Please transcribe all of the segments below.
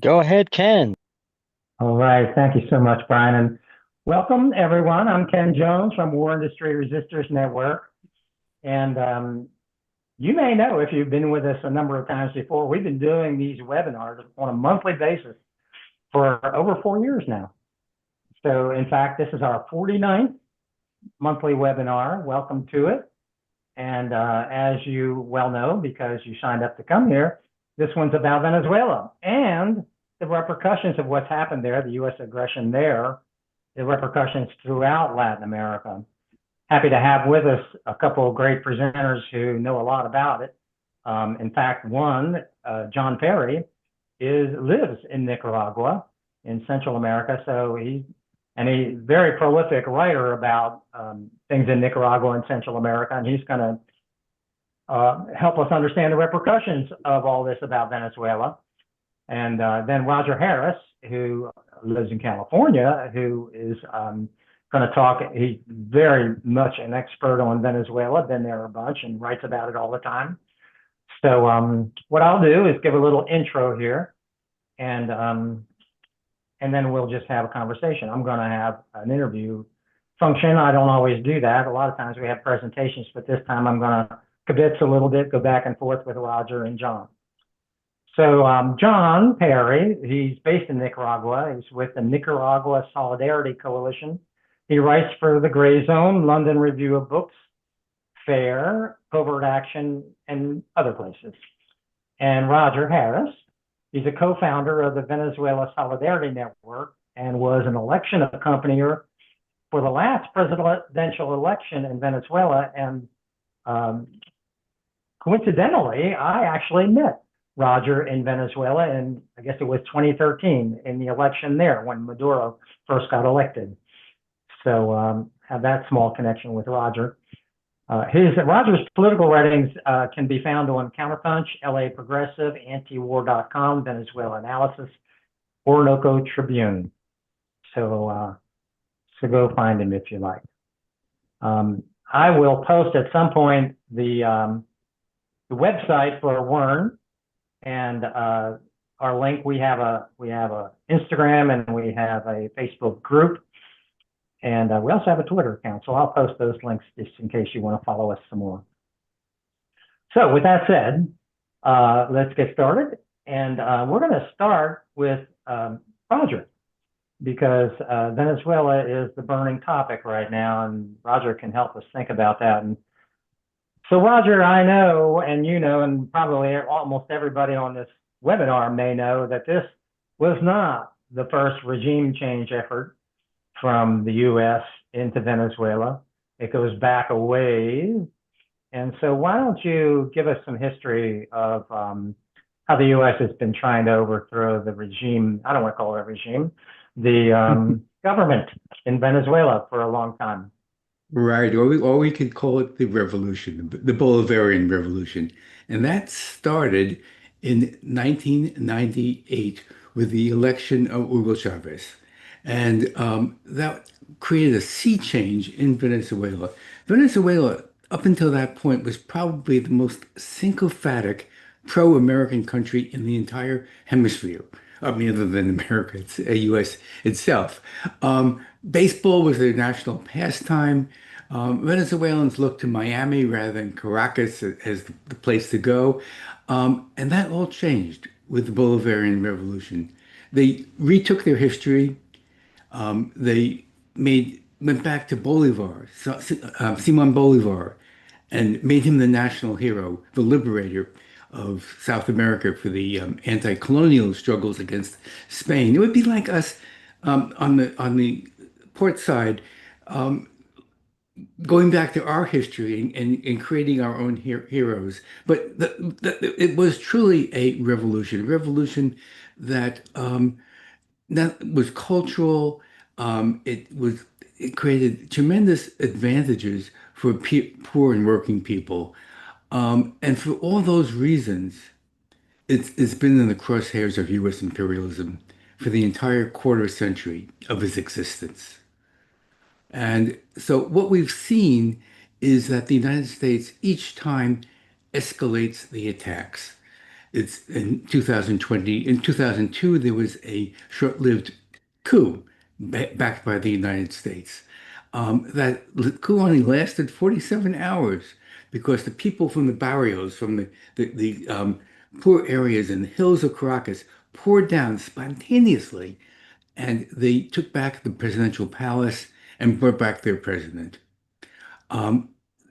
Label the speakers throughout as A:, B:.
A: Go ahead, Ken.
B: All right. Thank you so much, Brian. And welcome, everyone. I'm Ken Jones from War Industry Resistors Network. And you may know if you've been with us a number of times before, we've been doing these webinars on a monthly basis for over 4 years now. So, in fact, this is our 49th monthly webinar. Welcome to it. And as you well know, because you signed up to come here, this one's about Venezuela and the repercussions of what's happened there, the U.S. aggression there, the repercussions throughout Latin America. Happy to have with us a couple of great presenters who know a lot about it. In fact, one, John Perry, lives in Nicaragua in Central America, so he's a very prolific writer about things in Nicaragua and Central America, and he's going to help us understand the repercussions of all this about Venezuela. And then Roger Harris, who lives in California, who is going to talk. He's very much an expert on Venezuela, been there a bunch and writes about it all the time. So what I'll do is give a little intro here, and then we'll just have a conversation. I'm going to have an interview function. I don't always do that. A lot of times we have presentations, but this time I'm going to kibitz a little bit, go back and forth with Roger and John. So John Perry, he's based in Nicaragua. He's with the Nicaragua Solidarity Coalition. He writes for the Gray Zone, London Review of Books, Fair, Covert Action, and other places. And Roger Harris, he's a co-founder of the Venezuela Solidarity Network and was an election accompanier for the last presidential election in Venezuela. And coincidentally, I actually met Roger in Venezuela, and I guess it was 2013 in the election there when Maduro first got elected. So have that small connection with Roger. Roger's political writings can be found on Counterpunch, LA Progressive, Antiwar.com, Venezuela Analysis, Orinoco Tribune. So go find him if you like. I will post at some point the website for WIRN and our link. We have a Instagram and we have a Facebook group, and we also have a Twitter account. So I'll post those links just in case you want to follow us some more. So with that said, let's get started, and we're going to start with Roger, because Venezuela is the burning topic right now, and Roger can help us think about that. And so, Roger, I know, and you know, and probably almost everybody on this webinar may know that this was not the first regime change effort from the U.S. into Venezuela. It goes back a ways. And so why don't you give us some history of how the U.S. has been trying to overthrow the regime, I don't want to call it a regime, the government in Venezuela for a long time.
C: Right, or we could call it the revolution, the Bolivarian Revolution. And that started in 1998 with the election of Hugo Chavez. And that created a sea change in Venezuela. Venezuela, up until that point, was probably the most sycophantic pro-American country in the entire hemisphere. I mean, other than America, it's a U.S. itself. Baseball was their national pastime. Venezuelans looked to Miami rather than Caracas as the place to go. And that all changed with the Bolivarian Revolution. They retook their history. They went back to Bolivar, Simon Bolivar, and made him the national hero, the liberator of South America for the anti-colonial struggles against Spain. It would be like us on the port side, going back to our history and creating our own heroes. But it was truly a revolution that that was cultural. It created tremendous advantages for poor and working people. And for all those reasons, it's been in the crosshairs of U.S. imperialism for the entire quarter century of its existence. And so what we've seen is that the United States each time escalates the attacks. It's in 2020. In 2002, there was a short-lived coup backed by the United States. That coup only lasted 47 hours because the people from the barrios, from the poor areas and the hills of Caracas, poured down spontaneously, and they took back the presidential palace and brought back their president. Um,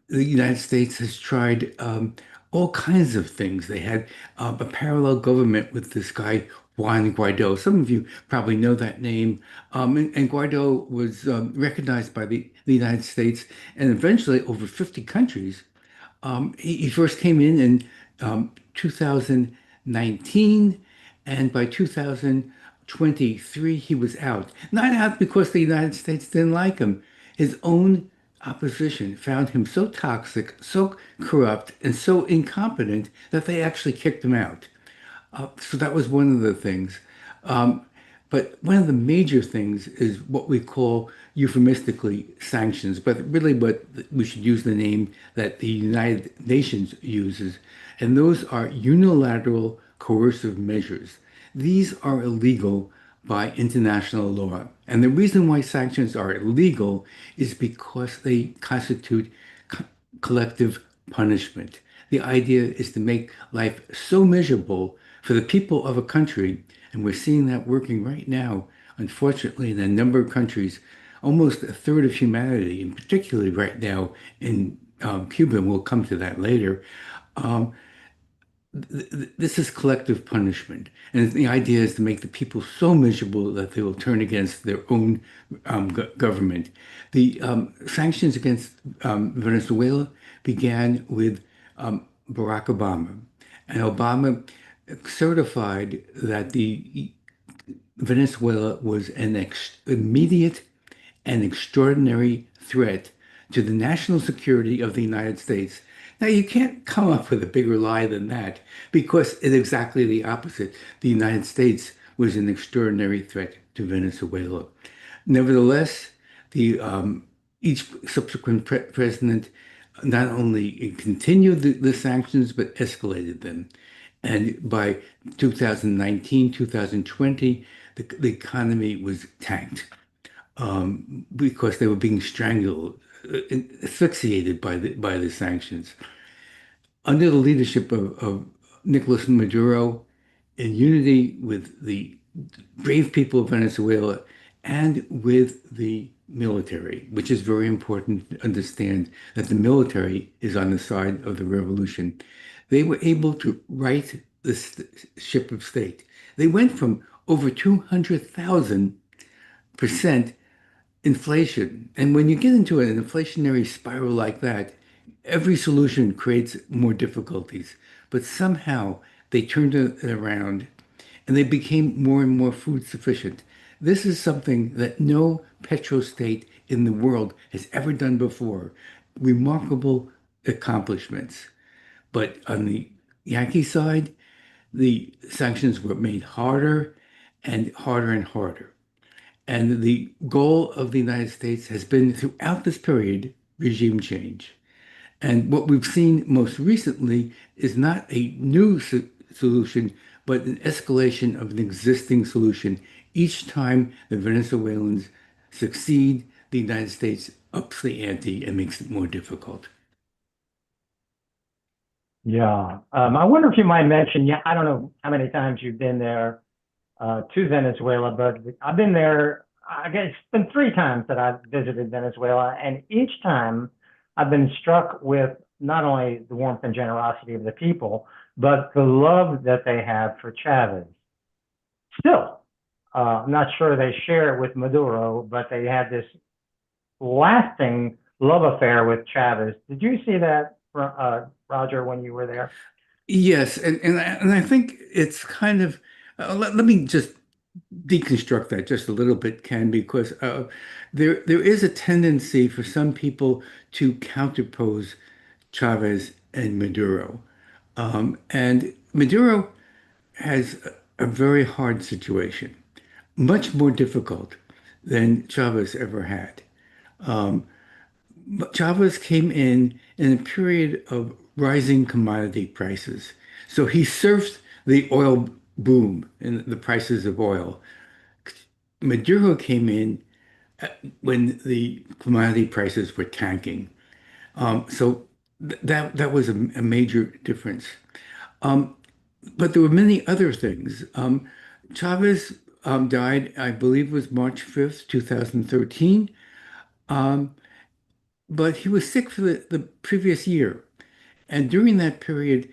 C: the United States has tried all kinds of things. They had a parallel government with this guy, Juan Guaido. Some of you probably know that name. And Guaido was recognized by the United States and eventually over 50 countries. He first came in 2019, and by 2023, he was out. Not out because the United States didn't like him. His own opposition found him so toxic, so corrupt, and so incompetent that they actually kicked him out. So that was one of the things. Um, but one of the major things is what we call euphemistically sanctions, but really what we should use the name that the United Nations uses. And those are unilateral coercive measures. These are illegal by international law. And the reason why sanctions are illegal is because they constitute collective punishment. The idea is to make life so miserable for the people of a country, and we're seeing that working right now, unfortunately, in a number of countries, almost a third of humanity, and particularly right now in Cuba, and we'll come to that later. Um, this is collective punishment. And the idea is to make the people so miserable that they will turn against their own government. The sanctions against Venezuela began with Barack Obama. And Obama certified that the Venezuela was an immediate and extraordinary threat to the national security of the United States. Now, you can't come up with a bigger lie than that because it's exactly the opposite. The United States was an extraordinary threat to Venezuela. Nevertheless, the each subsequent president not only continued the sanctions but escalated them. And by 2019, 2020, the economy was tanked because they were being strangled, asphyxiated by the sanctions. Under the leadership of Nicolas Maduro, in unity with the brave people of Venezuela and with the military, which is very important to understand that the military is on the side of the revolution, they were able to right the ship of state. They went from over 200,000% inflation. And when you get into an inflationary spiral like that, every solution creates more difficulties. But somehow they turned it around and they became more and more food sufficient. This is something that no petrostate in the world has ever done before. Remarkable accomplishments. But on the Yankee side, the sanctions were made harder and harder and harder. And the goal of the United States has been throughout this period regime change. And what we've seen most recently is not a new solution, but an escalation of an existing solution. Each time the Venezuelans succeed, the United States ups the ante and makes it more difficult.
B: Yeah. I wonder if you might mention, yeah, I don't know how many times you've been there to Venezuela, but I've been there, I guess it's been three times that I've visited Venezuela, and each time I've been struck with not only the warmth and generosity of the people, but the love that they have for Chavez. Still, I'm not sure they share it with Maduro, but they have this lasting love affair with Chavez. Did you see that, Roger, when you were there?
C: Yes, and I think it's kind of let me just deconstruct that just a little bit, Ken, because there is a tendency for some people to counterpose Chavez and Maduro. And Maduro has a very hard situation, much more difficult than Chavez ever had. But Chavez came in a period of rising commodity prices. So he surfed the oil boom and the prices of oil. Maduro came in when the commodity prices were tanking. So that was a major difference. Um, but there were many other things. Chavez died, I believe, it was March 5th, 2013. Um, but he was sick for the previous year. And during that period,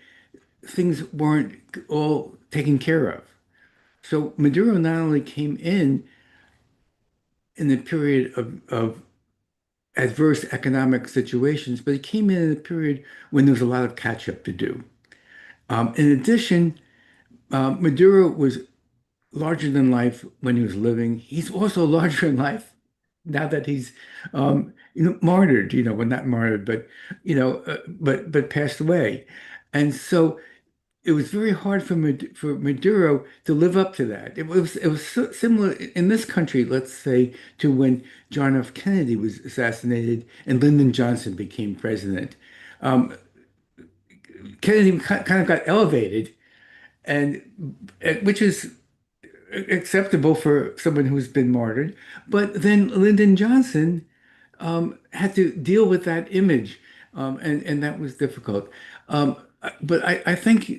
C: things weren't all taken care of. So Maduro not only came in the period of adverse economic situations, but he came in a period when there was a lot of catch up to do. In addition, Maduro was larger than life when he was living. He's also larger than life now that he's, martyred. Well, not martyred, but but passed away. And so it was very hard for Maduro to live up to that. It was similar in this country, let's say, to when John F. Kennedy was assassinated and Lyndon Johnson became president. Um, Kennedy kind of got elevated, and which is acceptable for someone who's been martyred. But then Lyndon Johnson had to deal with that image, and that was difficult. But I think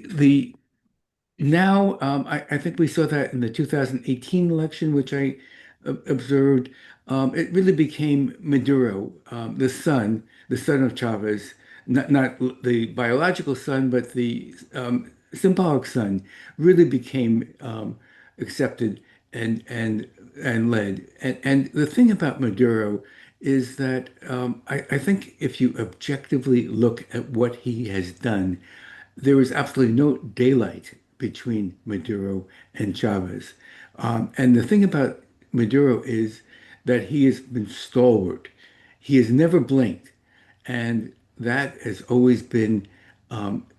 C: I think we saw that in the 2018 election, which I observed. It really became Maduro, the son of Chavez, not the biological son, but the symbolic son, really became accepted and led. And the thing about Maduro is that I think if you objectively look at what he has done, there is absolutely no daylight between Maduro and Chavez. And the thing about Maduro is that he has been stalwart. He has never blinked. And that has always been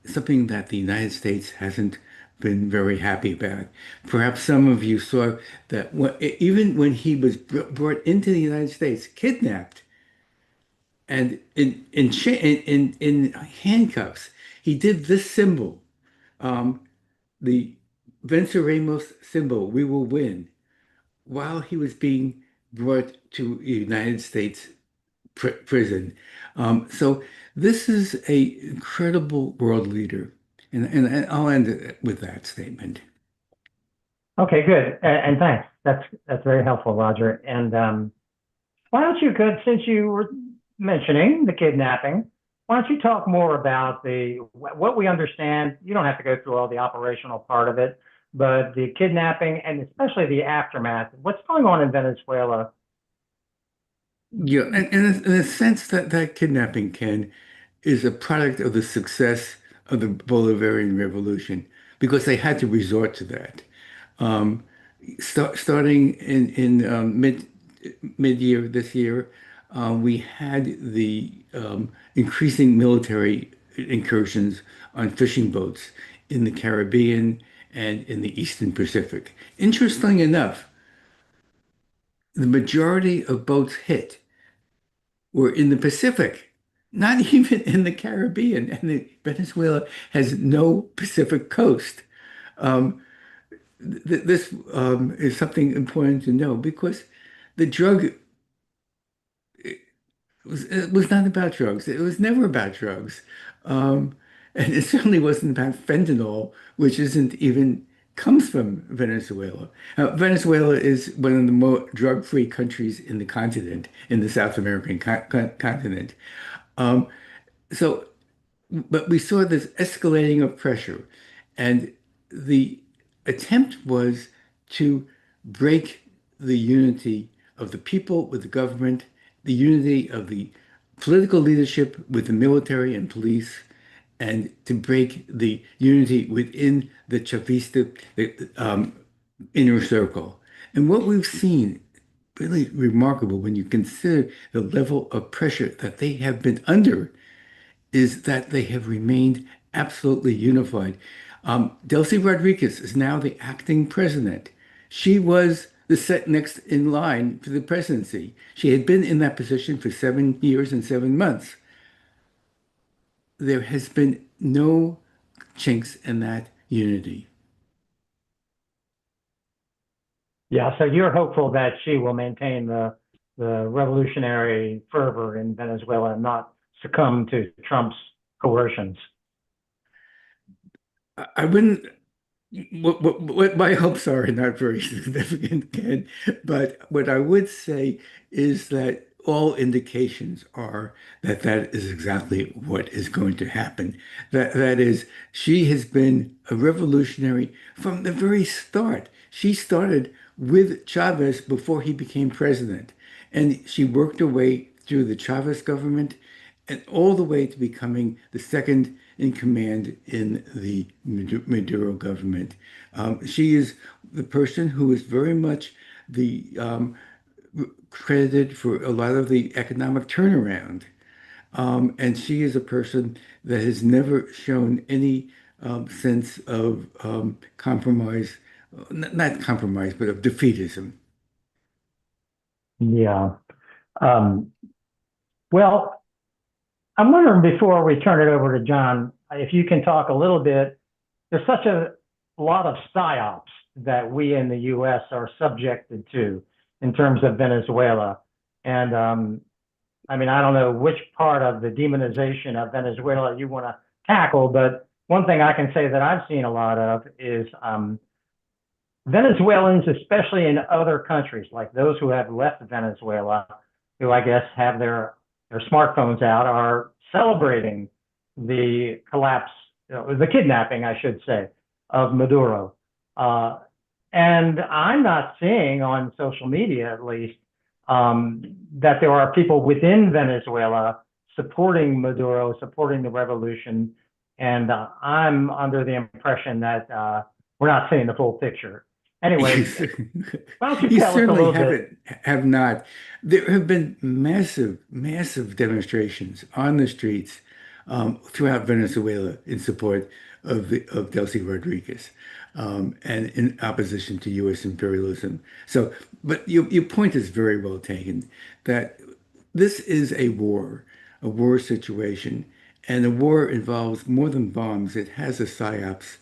C: something that the United States hasn't been very happy about. Perhaps some of you saw that even when he was brought into the United States, kidnapped, and in handcuffs, he did this symbol, um, the Venceremos symbol, "We will win," while he was being brought to a United States prison. So this is a incredible world leader, and I'll end it with that statement.
B: Okay, good. And thanks. That's very helpful, Roger. And why don't you, could, since you were mentioning the kidnapping, why don't you talk more about what we understand? You don't have to go through all the operational part of it, but the kidnapping and especially the aftermath. What's going on in Venezuela?
C: Yeah, and in a sense that that kidnapping, Ken, is a product of the success of the Bolivarian Revolution because they had to resort to that. Um, Starting in mid-year this year, we had the increasing military incursions on fishing boats in the Caribbean and in the Eastern Pacific. Interestingly enough, the majority of boats hit were in the Pacific, not even in the Caribbean. And Venezuela has no Pacific coast. Um, this is something important to know because the drug it was not about drugs. It was never about drugs. Um, and it certainly wasn't about fentanyl, which isn't even comes from Venezuela. Venezuela is one of the more drug-free countries in the continent, in the South American continent. Um, so, but we saw this escalating of pressure, and the attempt was to break the unity of the people with the government, the unity of the political leadership with the military and police, and to break the unity within the Chavista inner circle. And what we've seen, really remarkable when you consider the level of pressure that they have been under, is that they have remained absolutely unified. Delcy Rodriguez is now the acting president. She was the set next in line for the presidency. She had been in that position for 7 years and 7 months. There has been no chinks in that unity.
B: Yeah, so you're hopeful that she will maintain the revolutionary fervor in Venezuela and not succumb to Trump's coercions.
C: I wouldn't. What my hopes are not very significant, Ken, but what I would say is that all indications are that that is exactly what is going to happen. That is, she has been a revolutionary from the very start. She started with Chavez before he became president, and she worked her way through the Chavez government and all the way to becoming the second in command in the Maduro government. She is the person who is very much the credited for a lot of the economic turnaround. And she is a person that has never shown any sense of compromise, not compromise, but of defeatism.
B: Yeah. Um, well, I'm wondering before we turn it over to John, if you can talk a little bit. There's such a lot of psyops that we in the U.S. are subjected to in terms of Venezuela. And I mean, I don't know which part of the demonization of Venezuela you want to tackle, but one thing I can say that I've seen a lot of is Venezuelans, especially in other countries, like those who have left Venezuela, who I guess have their smartphones out, are celebrating the collapse, the kidnapping, I should say, of Maduro. Uh, and I'm not seeing on social media, at least, that there are people within Venezuela supporting Maduro, supporting the revolution. And I'm under the impression that we're not seeing the full picture. Anyway,
C: Yes.
B: why don't you
C: You
B: tell us a
C: certainly
B: little bit?
C: haven't have not. There have been massive, massive demonstrations on the streets throughout Venezuela in support of Delcy Rodriguez and in opposition to U.S. imperialism. So, but your point is very well taken that this is a war situation, and a war involves more than bombs. It has a psyops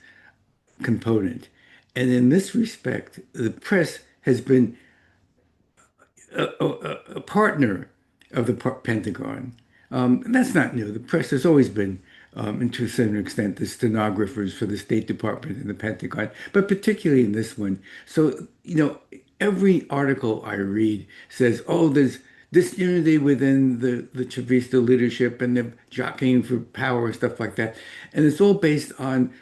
C: component. And in this respect, the press has been a partner of the Pentagon. And that's not new. The press has always been, and to a certain extent, the stenographers for the State Department and the Pentagon, but particularly in this one. So, every article I read says, oh, there's disunity within the Chavista leadership and they're jockeying for power and stuff like that. And it's all based on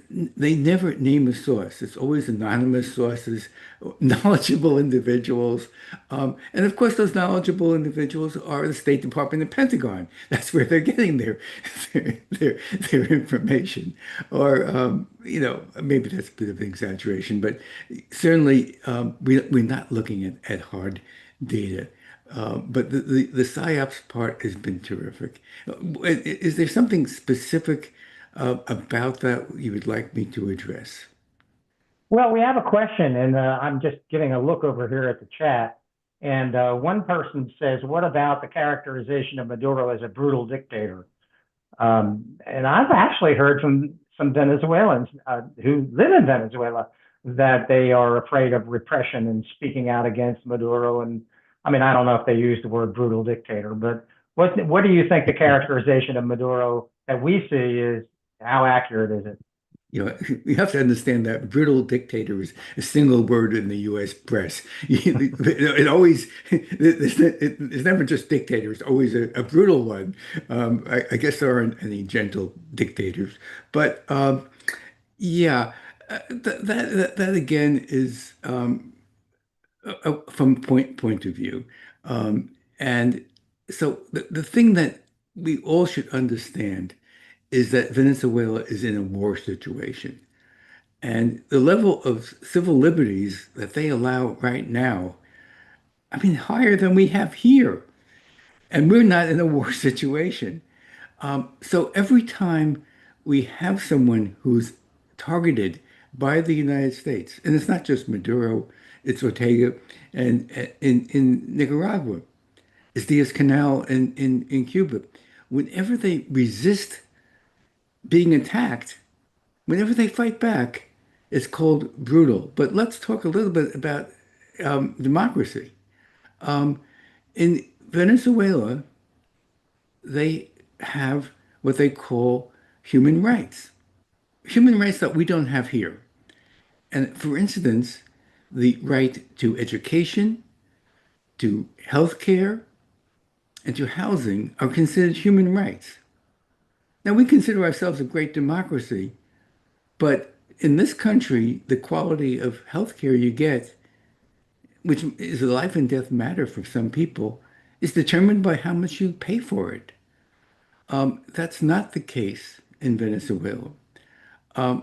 C: they never name a source. It's always anonymous sources, knowledgeable individuals. And of course, those knowledgeable individuals are the State Department and Pentagon. That's where they're getting their information. Or, maybe that's a bit of an exaggeration, but certainly we're not looking at hard data. But the PSYOPs part has been terrific. Is there something specific about that you would like me to address?
B: Well, we have a question, and I'm just giving a look over here at the chat. And one person says, what about the characterization of Maduro as a brutal dictator? And I've actually heard from some Venezuelans who live in Venezuela that they are afraid of repression and speaking out against Maduro. And I mean, I don't know if they use the word brutal dictator, but what do you think the characterization of Maduro that we see is? How accurate is it?
C: You have to understand that brutal dictator is a single word in the U.S. press. It always, it's never just dictator, it's always a brutal one. I guess there aren't any gentle dictators. But yeah, that again is from point of view. And so the thing that we all should understand is that Venezuela is in a war situation. And the level of civil liberties that they allow right now, I mean, higher than we have here. And we're not in a war situation. So every time we have someone who's targeted by the United States, and it's not just Maduro, it's Ortega, and in Nicaragua, it's Diaz-Canel in Cuba. Whenever they resist being attacked, whenever they fight back, it's called brutal. But let's talk a little bit about democracy. Um, in Venezuela, they have what they call human rights that we don't have here. And for instance, the right to education, to health care, and to housing are considered human rights. Now, we consider ourselves a great democracy, but in this country, the quality of health care you get, which is a life and death matter for some people, is determined by how much you pay for it. That's not the case in Venezuela.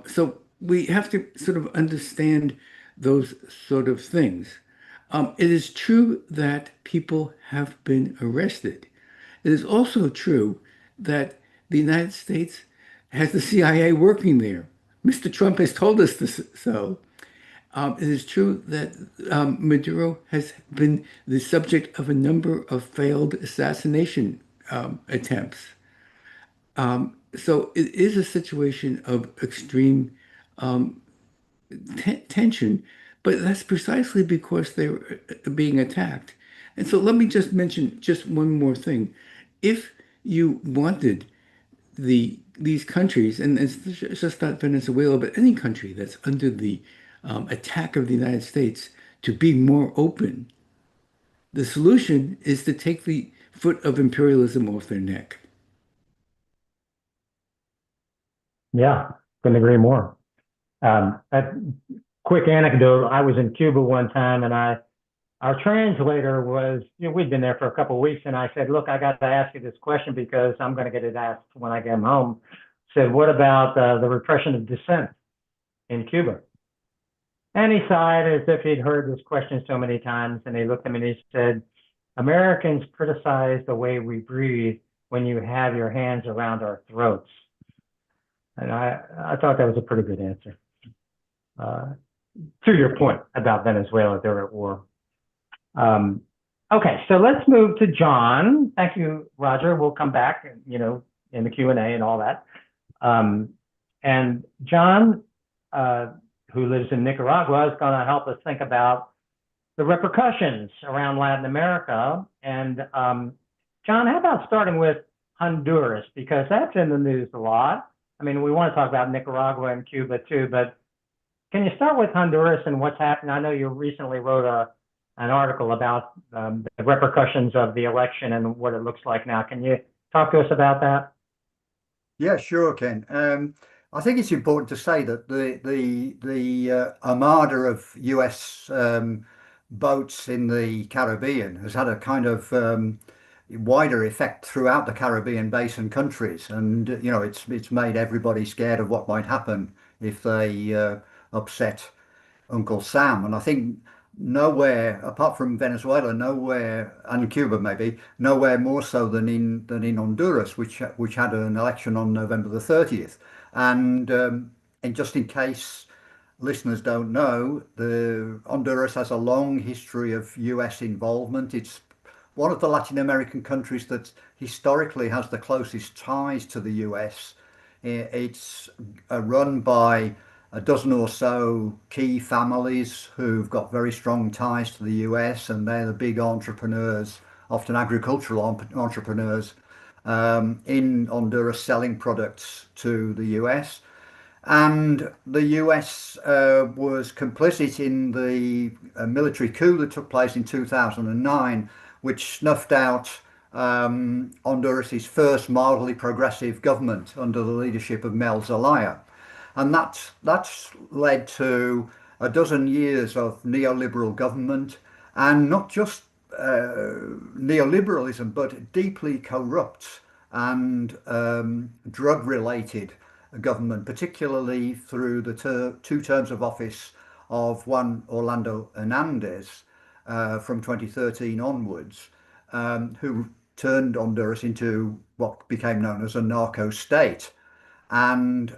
C: So we have to sort of understand those sort of things. It is true that people have been arrested. It is also true that the United States has the CIA working there. Mr. Trump has told us this so. It is true that Maduro has been the subject of a number of failed assassination attempts. So it is a situation of extreme tension, but that's precisely because they're being attacked. And so let me just mention just one more thing. If you wanted these countries, and it's just not Venezuela, but any country that's under the attack of the United States to be more open, the solution is to take the foot of imperialism off their neck.
B: Yeah, couldn't agree more. A quick anecdote, I was in Cuba one time and our translator was, we'd been there for a couple of weeks and I said, look, I got to ask you this question because I'm going to get it asked when I get home. Said, what about the repression of dissent in Cuba? And he sighed as if he'd heard this question so many times and he looked at me and he said, Americans criticize the way we breathe when you have your hands around our throats. And I thought that was a pretty good answer. To your point about Venezuela, they're at war. Okay, so let's move to John. Thank you, Roger. We'll come back, in the Q&A and all that. And John, who lives in Nicaragua, is going to help us think about the repercussions around Latin America. And John, how about starting with Honduras? Because that's in the news a lot. I mean, we want to talk about Nicaragua and Cuba too, but can you start with Honduras and what's happened? I know you recently wrote an article about the repercussions of the election and what it looks like now. Can you talk to us about that?
A: Yeah, sure, Ken. I think it's important to say that the armada of US boats in the Caribbean has had a kind of wider effect throughout the Caribbean basin countries, and it's made everybody scared of what might happen if they upset Uncle Sam. And I think nowhere apart from Venezuela, nowhere, and Cuba maybe, nowhere more so than in Honduras, which had an election on November the 30th. And just in case listeners don't know, the Honduras has a long history of US involvement. It's one of the Latin American countries that historically has the closest ties to the US. It's run by a dozen or so key families who've got very strong ties to the US, and they're the big entrepreneurs, often agricultural entrepreneurs, in Honduras selling products to the US. And the US was complicit in the military coup that took place in 2009, which snuffed out Honduras's first mildly progressive government under the leadership of Mel Zelaya. And that's led to a dozen years of neoliberal government, and not just neoliberalism, but deeply corrupt and drug-related government, particularly through the two terms of office of Juan Orlando Hernandez from 2013 onwards, who turned Honduras into what became known as a narco state. And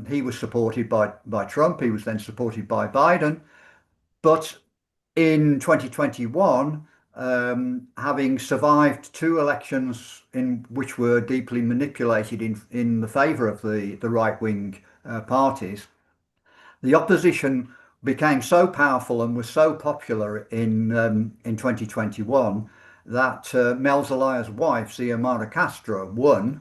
A: he was supported by Trump. He was then supported by Biden. But in 2021, having survived two elections in which were deeply manipulated in the favor of the right-wing parties, the opposition became so powerful and was so popular in 2021 that Mel Zelaya's wife, Xiomara Castro, won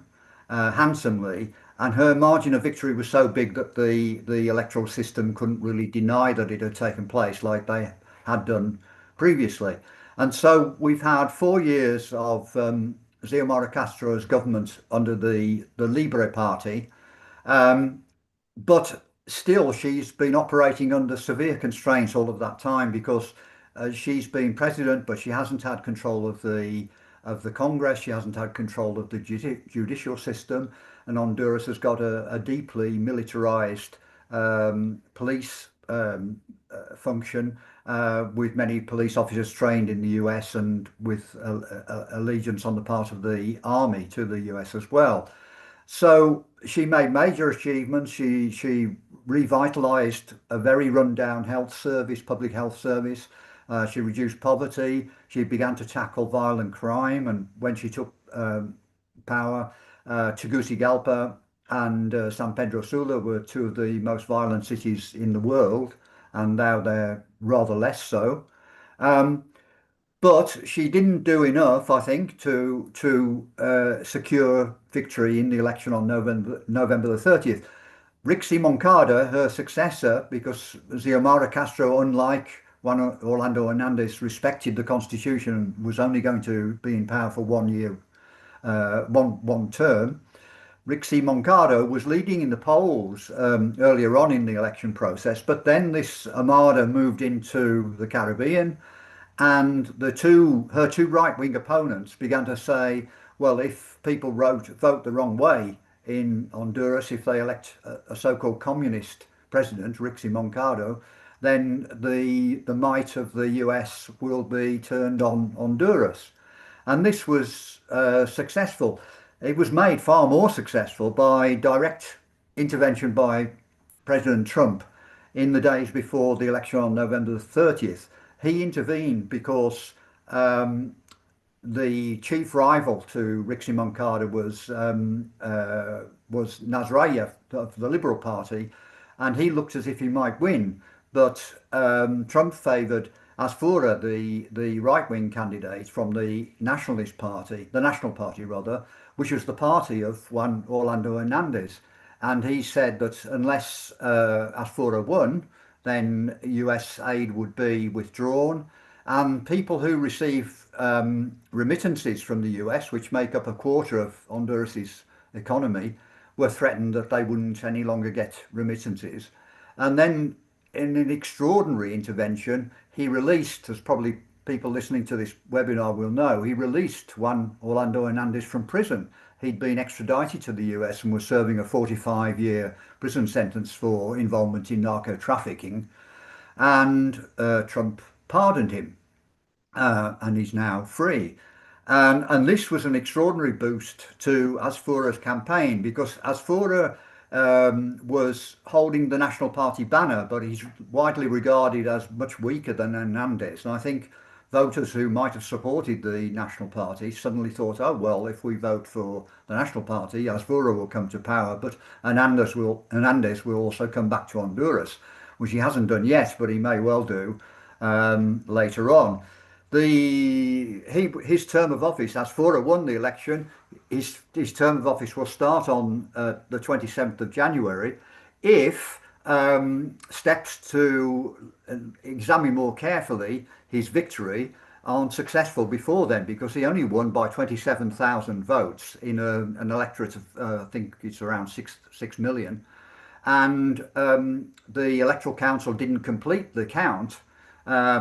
A: handsomely, and her margin of victory was so big that the electoral system couldn't really deny that it had taken place like they had done previously. And so we've had 4 years of Xiomara Castro's government under the Libre Party. Um, but still, she's been operating under severe constraints all of that time because she's been president, but she hasn't had control of the Congress. She hasn't had control of the judicial system, and Honduras has got a deeply militarized police function with many police officers trained in the US and with allegiance on the part of the army to the US as well. So she made major achievements. She revitalized a very rundown health service, public health service. She reduced poverty. She began to tackle violent crime. And when she took power, Tegucigalpa and San Pedro Sula were two of the most violent cities in the world, and now they're rather less so. Um, but she didn't do enough, I think, to secure victory in the election on November the 30th. Rixi Moncada, her successor, because Xiomara Castro, unlike Juan Orlando Hernandez, respected the Constitution and was only going to be in power for 1 year, one term. Rixi Moncada was leading in the polls earlier on in the election process, but then this armada moved into the Caribbean, and her two right-wing opponents began to say, well, if people vote the wrong way in Honduras, if they elect a so-called communist president, Rixi Moncado, then the might of the US will be turned on Honduras. And this was successful. It was made far more successful by direct intervention by President Trump in the days before the election on November the 30th. He intervened because the chief rival to Rixi Moncada was Nasrallah of the Liberal Party, and he looked as if he might win. But Trump favoured Asfura, the right-wing candidate from the Nationalist Party, the National Party rather, which was the party of Juan Orlando Hernandez. And he said that unless Asfura won, then US aid would be withdrawn. And people who receive remittances from the US, which make up a quarter of Honduras's economy, were threatened that they wouldn't any longer get remittances. And then, in an extraordinary intervention, he released, as probably people listening to this webinar will know, he released Juan Orlando Hernandez from prison. He'd been extradited to the US and was serving a 45-year prison sentence for involvement in narco trafficking. And Trump pardoned him, and he's now free. And this was an extraordinary boost to Asfura's campaign because Asfura was holding the National Party banner, but he's widely regarded as much weaker than Hernandez. And I think voters who might have supported the National Party suddenly thought, oh, well, if we vote for the National Party, Asfura will come to power, but Hernandez will also come back to Honduras, which he hasn't done yet, but he may well do later on. His term of office, Asfura won the election. His term of office will start on the 27th of January if steps to examine more carefully his victory aren't successful before then, because he only won by 27,000 votes in an electorate of I think it's around 6 million, and the Electoral Council didn't complete the count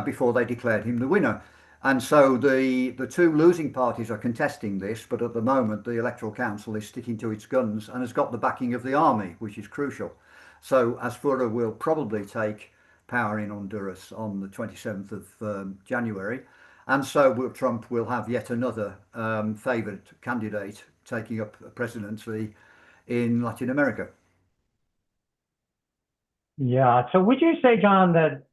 A: before they declared him the winner. And so the two losing parties are contesting this, but at the moment the Electoral Council is sticking to its guns and has got the backing of the army, which is crucial. So Asfura will probably take power in Honduras on the 27th of January. And so Trump will have yet another favoured candidate taking up a presidency in Latin America.
B: Yeah. So would you say, John, that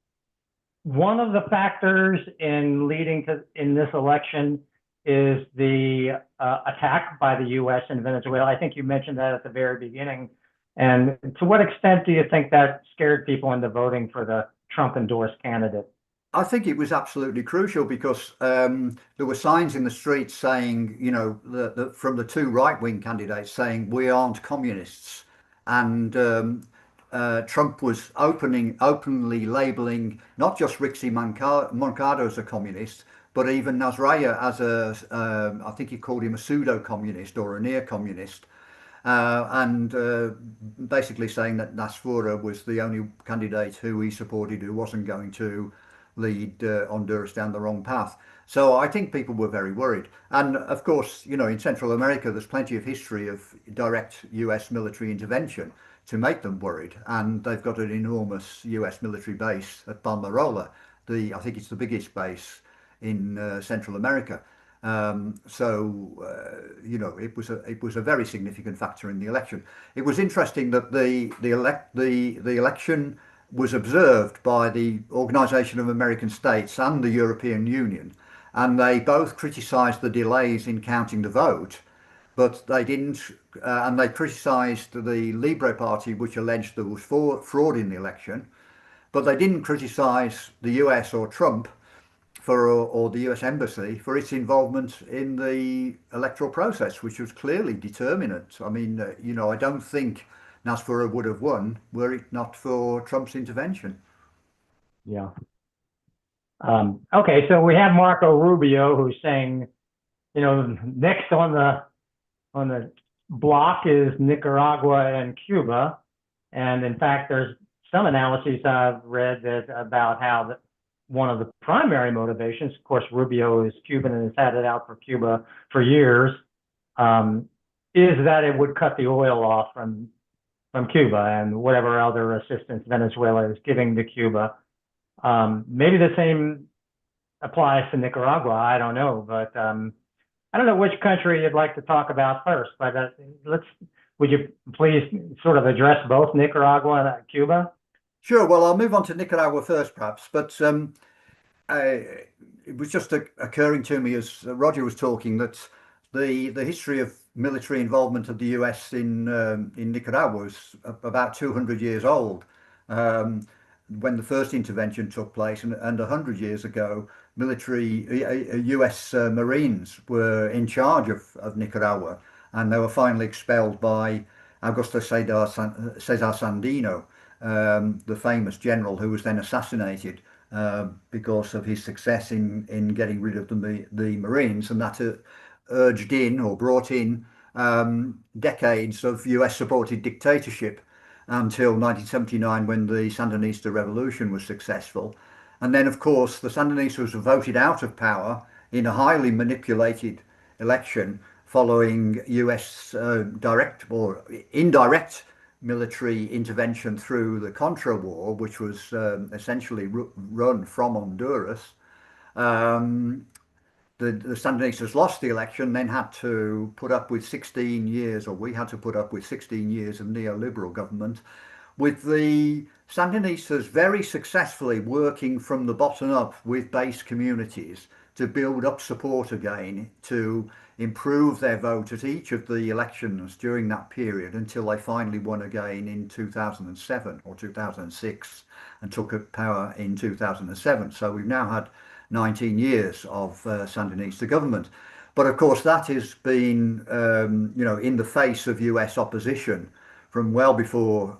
B: one of the factors in this election is the attack by the U.S. in Venezuela? I think you mentioned that at the very beginning. And to what extent do you think that scared people into voting for the Trump endorsed candidate?
A: I think it was absolutely crucial because there were signs in the streets saying, you know, from the two right-wing candidates saying we aren't communists, and Trump was openly labeling not just Rixi Moncada as a communist, but even Nasrallah as I think he called him a pseudo-communist or a near-communist. And basically saying that Nasrallah was the only candidate who he supported who wasn't going to lead Honduras down the wrong path. So I think people were very worried. And of course, you know, in Central America, there's plenty of history of direct US military intervention to make them worried. And they've got an enormous US military base at Palmarola. I think it's the biggest base in Central America. You know, it was a very significant factor in the election. It was interesting that the election was observed by the Organization of American States and the European Union, and they both criticised the delays in counting the vote, but they didn't, and they criticised the Libre Party, which alleged there was fraud in the election, but they didn't criticise the US or Trump or the US Embassy for its involvement in the electoral process, which was clearly determinant. I mean, you know, I don't think Nasrallah would have won were it not for Trump's intervention.
B: Yeah. Okay, so we have Marco Rubio who's saying, you know, next on the block is Nicaragua and Cuba, and in fact, there's some analyses I've read about how one of the primary motivations, of course, Rubio is Cuban and has had it out for Cuba for years, is that it would cut the oil off from Cuba and whatever other assistance Venezuela is giving to Cuba. Maybe the same applies to Nicaragua. I don't know, but I don't know which country you'd like to talk about first. But would you please sort of address both Nicaragua and Cuba?
A: Sure. Well, I'll move on to Nicaragua first, perhaps. But it was just occurring to me as Roger was talking that the history of military involvement of the US in Nicaragua is about 200 years old. When the first intervention took place, and 100 years ago, US Marines were in charge of Nicaragua, and they were finally expelled by Augusto Cesar Sandino, the famous general who was then assassinated because of his success in getting rid of the Marines, and that urged in or brought in decades of US supported dictatorship until 1979 when the Sandinista revolution was successful. And then, of course, the Sandinistas were voted out of power in a highly manipulated election following US direct or indirect military intervention through the Contra War, which was essentially run from Honduras. The Sandinistas lost the election, then had to put up with 16 years, or we had to put up with 16 years of neoliberal government, with the Sandinistas very successfully working from the bottom up with base communities to build up support again, to improve their vote at each of the elections during that period until they finally won again in 2007 or 2006 and took power in 2007. So we've now had 19 years of Sandinista government. But of course, that has been, you know, in the face of US opposition from well before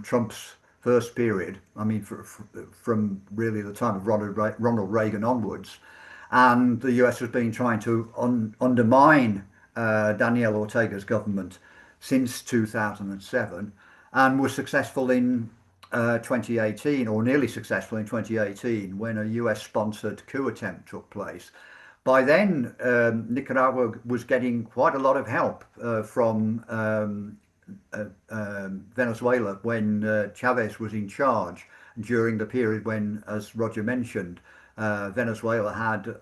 A: Trump's first period. I mean, from really the time of Ronald Reagan onwards. And the US has been trying to undermine Daniel Ortega's government since 2007 and was successful in 2018, or nearly successful in 2018, when a US-sponsored coup attempt took place. By then, Nicaragua was getting quite a lot of help from Venezuela when Chavez was in charge during the period when, as Roger mentioned, Venezuela had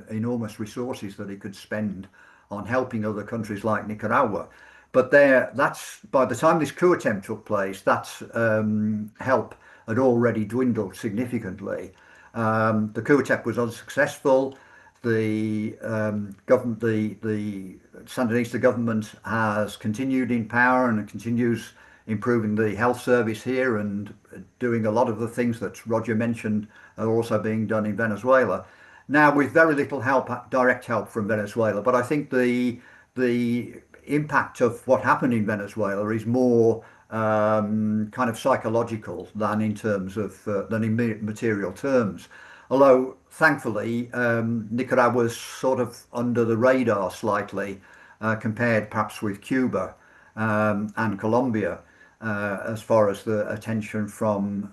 A: enormous resources that it could spend on helping other countries like Nicaragua. But that's by the time this coup attempt took place, that help had already dwindled significantly. The coup attempt was unsuccessful. The Sandinista government has continued in power and continues improving the health service here and doing a lot of the things that Roger mentioned are also being done in Venezuela. Now, with very little help, direct help from Venezuela, but I think the impact of what happened in Venezuela is more kind of psychological than in terms of than in material terms. Although thankfully, Nicaragua's sort of under the radar slightly compared perhaps with Cuba and Colombia as far as the attention from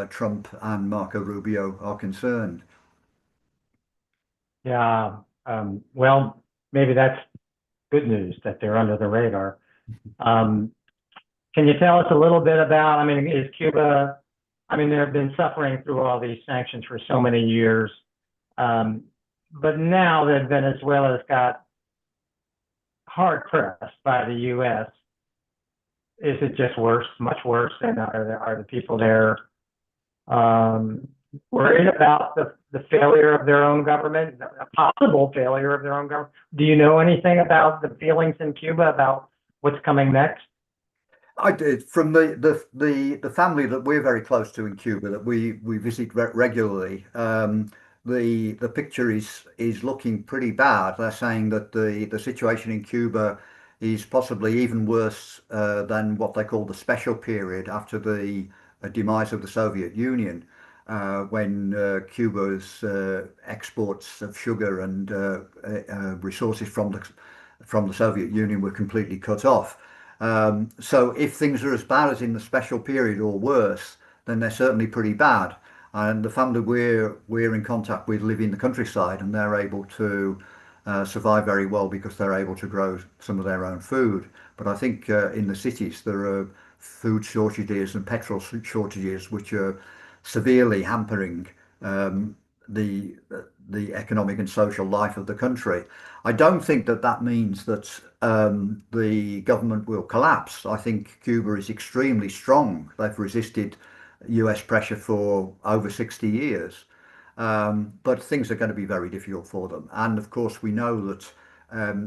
A: Trump and Marco Rubio are concerned.
B: Yeah. Well, maybe that's good news that they're under the radar. Um, can you tell us a little bit about, I mean, is Cuba, I mean, they've been suffering through all these sanctions for so many years. Um, but now that Venezuela's got hard pressed by the U.S., is it just worse, much worse? And are the people there worried about the failure of their own government, a possible failure of their own government? Do you know anything about the feelings in Cuba about what's coming next?
A: I did from the family that we're very close to in Cuba that we visit regularly. The picture is looking pretty bad. They're saying that the situation in Cuba is possibly even worse than what they call the special period after the demise of the Soviet Union, when Cuba's exports of sugar and resources from the Soviet Union were completely cut off. So if things are as bad as in the special period or worse, then they're certainly pretty bad. And the family we're in contact with live in the countryside, and they're able to survive very well because they're able to grow some of their own food. But I think in the cities there are food shortages and petrol shortages, which are severely hampering the the economic and social life of the country. I don't think that that means that the government will collapse. I think Cuba is extremely strong. They've resisted US pressure for over 60 years. But things are going to be very difficult for them. And of course, we know that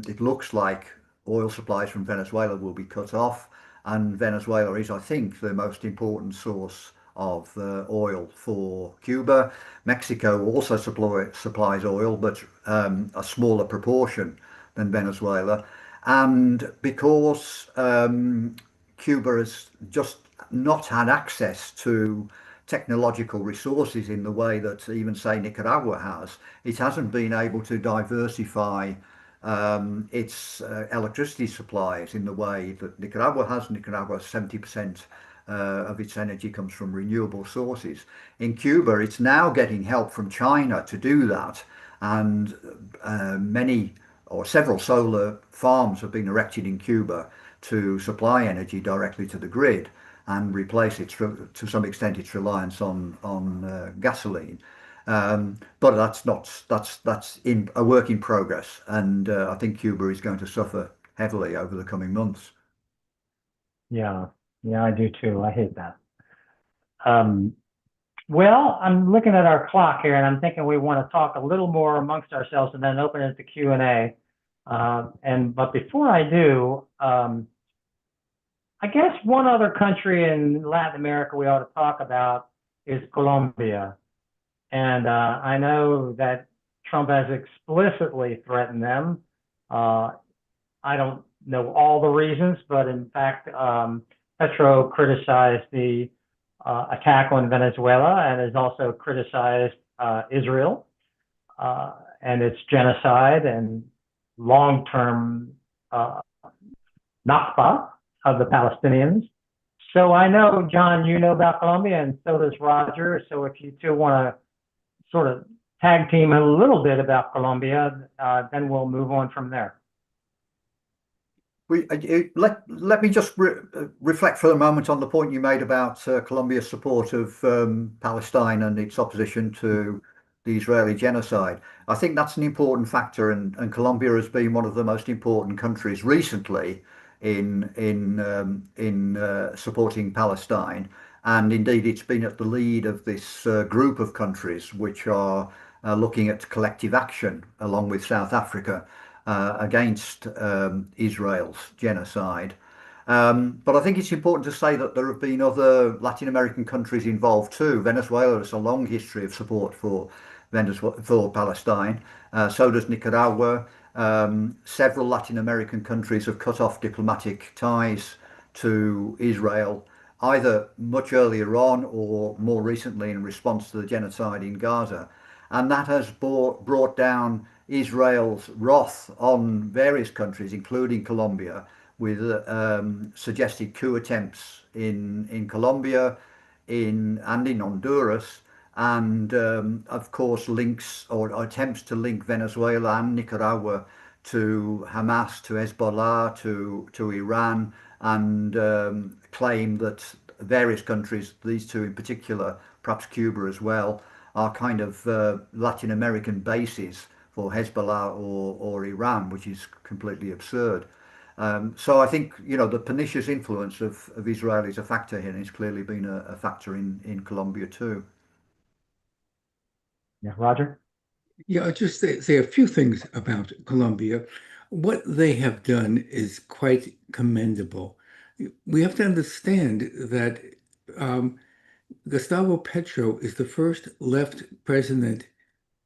A: it looks like oil supplies from Venezuela will be cut off. And Venezuela is, I think, the most important source of oil for Cuba. Mexico also supplies oil, but a smaller proportion than Venezuela. And because Cuba has just not had access to technological resources in the way that even, say, Nicaragua has, it hasn't been able to diversify its electricity supplies in the way that Nicaragua has. Nicaragua, 70% of its energy comes from renewable sources. In Cuba, it's now getting help from China to do that, and many or several solar farms have been erected in Cuba to supply energy directly to the grid and replace it to some extent its reliance on gasoline. But that's in a work in progress, and I think Cuba is going to suffer heavily over the coming months.
B: Yeah, yeah, I do too. I hate that. Um, well, I'm looking at our clock here, and I'm thinking we want to talk a little more amongst ourselves, and then open it to Q&A. But before I do, I guess one other country in Latin America we ought to talk about is Colombia. And I know that Trump has explicitly threatened them. I don't know all the reasons, but in fact, Petro criticized the attack on Venezuela and has also criticized Israel and its genocide and long-term Nakba of the Palestinians. So I know, John, you know about Colombia, and so does Roger. So if you two want to sort of tag team a little bit about Colombia, then we'll move on from there.
A: Let me just reflect for a moment on the point you made about Colombia's support of Palestine and its opposition to the Israeli genocide. I think that's an important factor, and Colombia has been one of the most important countries recently in supporting Palestine, and indeed it's been at the lead of this group of countries which are looking at collective action along with South Africa against Israel's genocide. But I think it's important to say that there have been other Latin American countries involved too. Venezuela has a long history of support for Venezuela, for Palestine. So does Nicaragua. Several Latin American countries have cut off diplomatic ties to Israel, either much earlier on or more recently in response to the genocide in Gaza. And that has brought down Israel's wrath on various countries, including Colombia, with suggested coup attempts in Colombia, and in Honduras, and of course links or attempts to link Venezuela and Nicaragua to Hamas, to Hezbollah, to Iran, and claim that various countries, these two in particular, perhaps Cuba as well, are kind of Latin American bases for Hezbollah or Iran, which is completely absurd. So I think, the pernicious influence of Israel is a factor here, and it's clearly been a factor in Colombia too.
B: Yeah, Roger?
C: Yeah, I'll just say a few things about Colombia. What they have done is quite commendable. We have to understand that um, Gustavo Petro is the first left president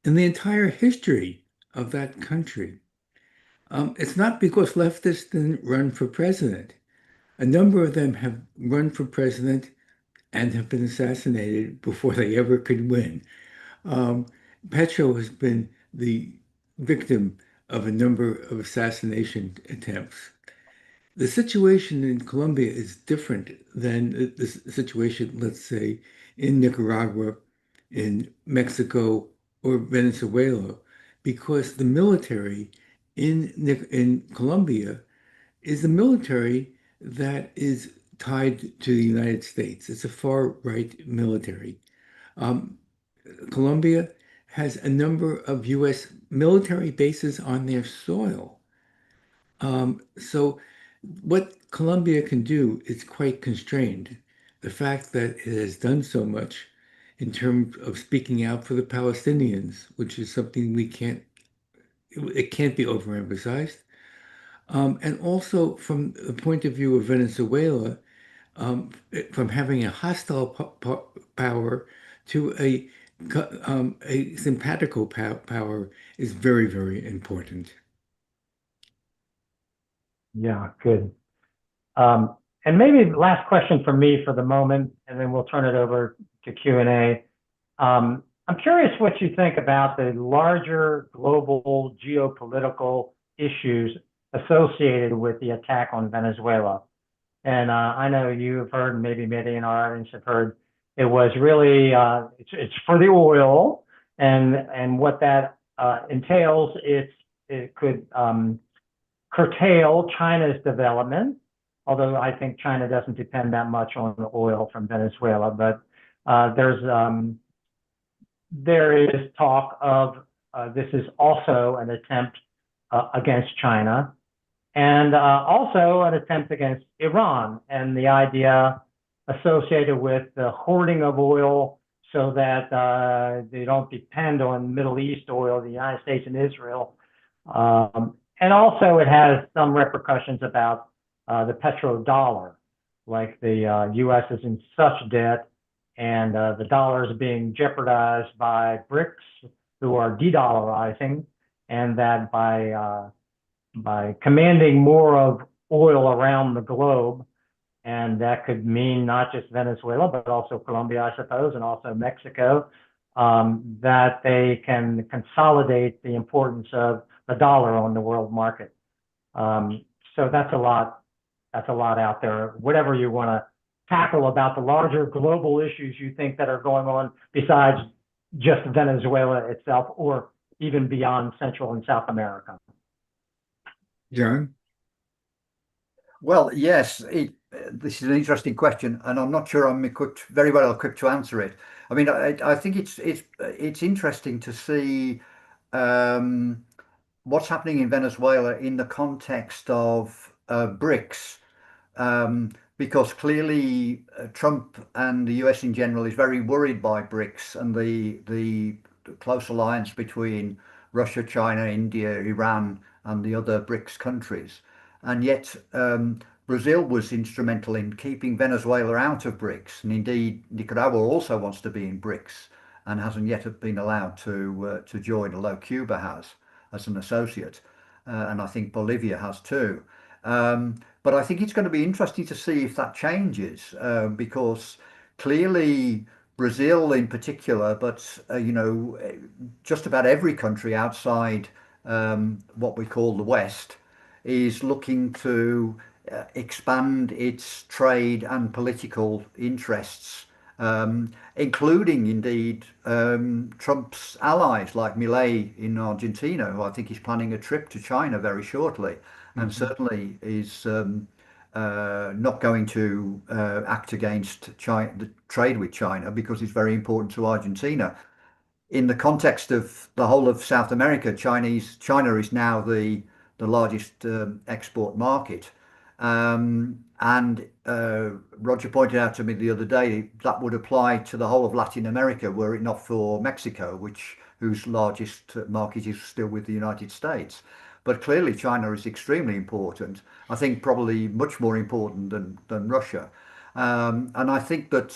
C: in the entire history of that country. It's not because leftists didn't run for president. A number of them have run for president and have been assassinated before they ever could win. Um, Petro has been the victim of a number of assassination attempts. The situation in Colombia is different than the situation, let's say, in Nicaragua, in Mexico, or Venezuela, because the military in Colombia is the military that is tied to the United States. It's a far right military. Um, Colombia has a number of U.S. military bases on their soil. So what Colombia can do is quite constrained. The fact that it has done so much in terms of speaking out for the Palestinians, which is something it can't be overemphasized. And also from the point of view of Venezuela, from having a hostile power to a simpatico power is very, very important.
B: Yeah, good. And maybe last question for me for the moment, and then we'll turn it over to Q&A. I'm curious what you think about the larger global geopolitical issues associated with the attack on Venezuela. And I know you've heard, maybe many in our audience have heard, it was really it's for the oil, and what that entails. It could curtail China's development, although I think China doesn't depend that much on the oil from Venezuela. But there is talk of this is also an attempt against China, and also an attempt against Iran, and the idea associated with the hoarding of oil so that they don't depend on Middle East oil, the United States and Israel. And also it has some repercussions about the petrodollar, like the US is in such debt, and the dollar is being jeopardized by BRICS, who are de-dollarizing, and that by commanding more of oil around the globe, and that could mean not just Venezuela, but also Colombia, I suppose, and also Mexico, that they can consolidate the importance of the dollar on the world market. So that's a lot out there. Whatever you want to tackle about the larger global issues you think that are going on besides just Venezuela itself, or even beyond Central and South America.
C: John?
A: Well, yes, this is an interesting question, and I'm not sure I'm very well equipped to answer it. I mean, I think it's interesting to see um, what's happening in Venezuela in the context of BRICS, because clearly Trump and the US in general is very worried by BRICS and the close alliance between Russia, China, India, Iran, and the other BRICS countries. And yet, Brazil was instrumental in keeping Venezuela out of BRICS, and indeed Nicaragua also wants to be in BRICS and hasn't yet been allowed to join, although Cuba has as an associate, and I think Bolivia has too. But I think it's going to be interesting to see if that changes, because clearly Brazil in particular, but just about every country outside what we call the West is looking to expand its trade and political interests, including indeed Trump's allies like Milei in Argentina, who I think is planning a trip to China very shortly, and
C: Mhm.
A: certainly is not going to act against China, the trade with China, because it's very important to Argentina in the context of the whole of South America. China is now the largest export market, and Roger pointed out to me the other day that would apply to the whole of Latin America, were it not for Mexico, whose largest market is still with the United States. But clearly, China is extremely important. I think probably much more important than Russia. And I think that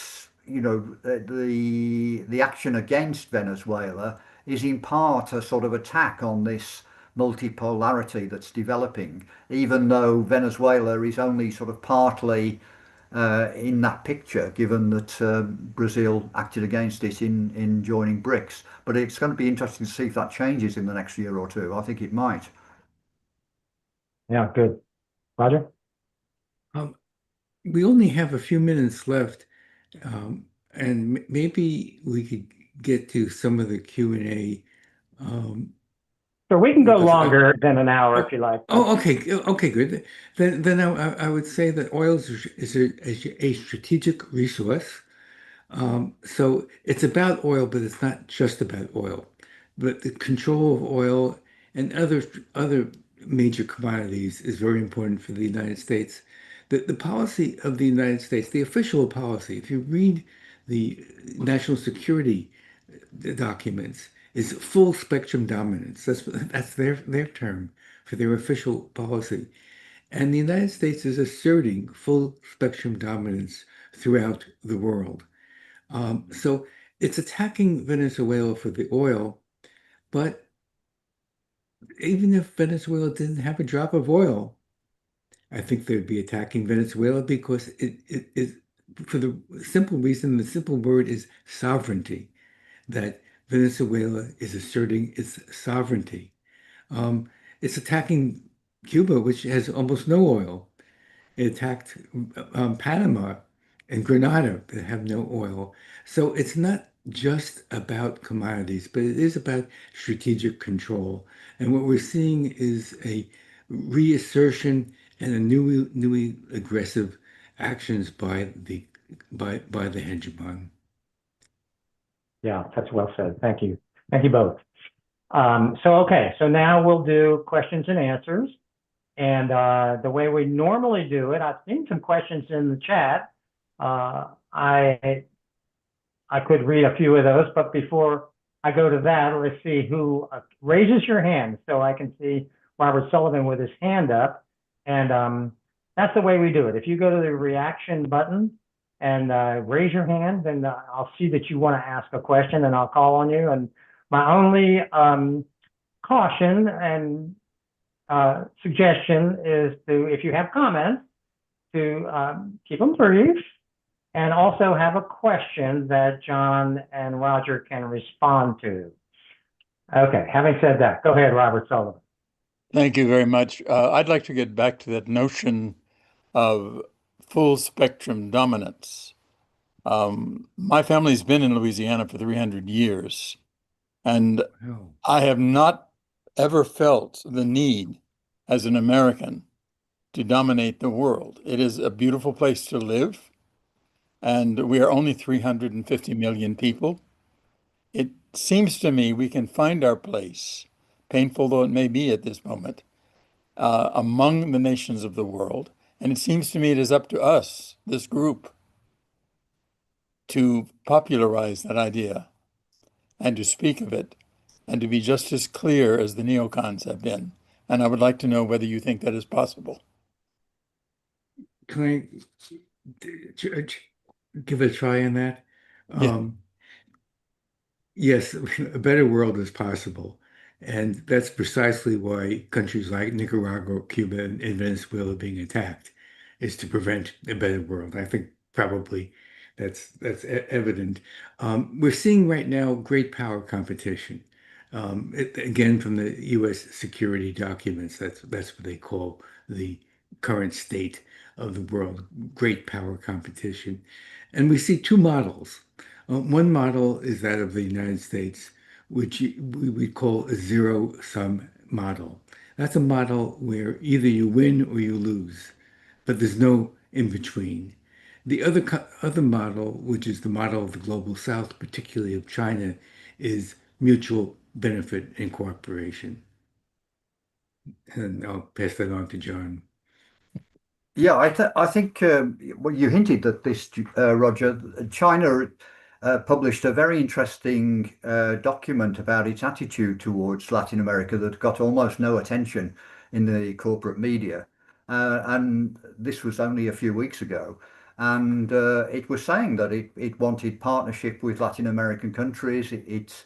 A: the action against Venezuela is in part a sort of attack on this multipolarity that's developing, even though Venezuela is only sort of partly in that picture, given that Brazil acted against it in joining BRICS. But it's going to be interesting to see if that changes in the next year or two. I think it might.
B: Yeah, good. Roger?
C: Um, we only have a few minutes left, and maybe we could get to some of the Q&A, um,
B: So we can go
C: because
B: longer than an hour if
C: oh,
B: you like.
C: okay, okay, good. Then I would say that oil is a strategic resource. So it's about oil, but it's not just about oil. But the control of oil and other major commodities is very important for the United States. The policy of the United States, the official policy, if you read the national security documents, is full spectrum dominance. That's their term for their official policy. And the United States is asserting full spectrum dominance throughout the world. So it's attacking Venezuela for the oil, but even if Venezuela didn't have a drop of oil, I think they'd be attacking Venezuela because it is for the simple reason, the simple word is sovereignty, that Venezuela is asserting its sovereignty. It's attacking Cuba, which has almost no oil. It attacked Panama and Grenada that have no oil. So it's not just about commodities, but it is about strategic control. And what we're seeing is a reassertion and a newly aggressive actions by the hegemon.
B: Yeah, that's well said. Thank you. Thank you both. So now we'll do questions and answers. And the way we normally do it, I've seen some questions in the chat. I could read a few of those, but before I go to that, let's see who raises your hand so I can see Robert Sullivan with his hand up. And that's the way we do it. If you go to the reaction button and raise your hand, then I'll see that you want to ask a question and I'll call on you. And my only caution and suggestion is to, if you have comments, to keep them brief and also have a question that John and Roger can respond to. Okay, having said that, go ahead, Robert Sullivan.
D: Thank you very much. I'd like to get back to that notion of full spectrum dominance. My family's been in Louisiana for 300 years, and
C: Wow.
D: I have not ever felt the need as an American to dominate the world. It is a beautiful place to live, and we are only 350 million people. It seems to me we can find our place, painful though it may be at this moment, among the nations of the world. And it seems to me it is up to us, this group, to popularize that idea and to speak of it and to be just as clear as the neocons have been. And I would like to know whether you think that is possible.
C: can I give a try on that?
D: Yeah.
C: Yes, a better world is possible. And that's precisely why countries like Nicaragua, Cuba, and Venezuela are being attacked, is to prevent a better world. I think probably evident. We're seeing right now great power competition. Again, from the U.S. security documents, that's what they call the current state of the world, great power competition. And we see two models. One model is that of the United States, which we would call a zero-sum model. That's a model where either you win or you lose, but there's no in between. The other model, which is the model of the global South, particularly of China, is mutual benefit and cooperation. And I'll pass that on to John.
A: Yeah, I think well, you hinted that this, Roger. China published a very interesting document about its attitude towards Latin America that got almost no attention in the corporate media, and this was only a few weeks ago. And it was saying that it wanted partnership with Latin American countries. It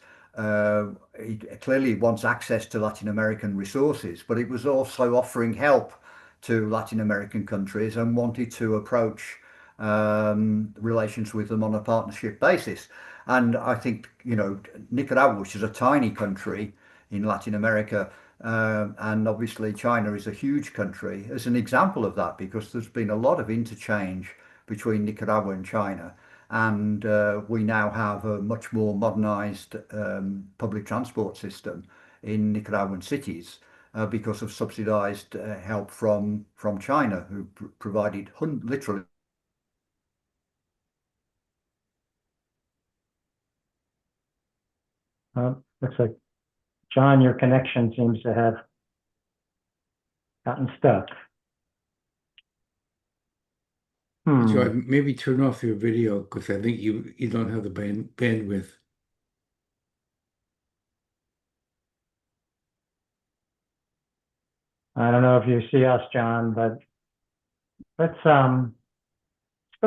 A: clearly wants access to Latin American resources, but it was also offering help to Latin American countries and wanted to approach relations with them on a partnership basis. And I think, Nicaragua, which is a tiny country in Latin America, and obviously China is a huge country, as an example of that, because there's been a lot of interchange between Nicaragua and China. And we now have a much more modernized public transport system in Nicaraguan cities because of subsidized help from China, who provided literally.
B: Looks like, John, your connection seems to have gotten stuck.
C: So maybe turn off your video because I think you don't have the bandwidth.
B: I don't know if you see us, John, but let's go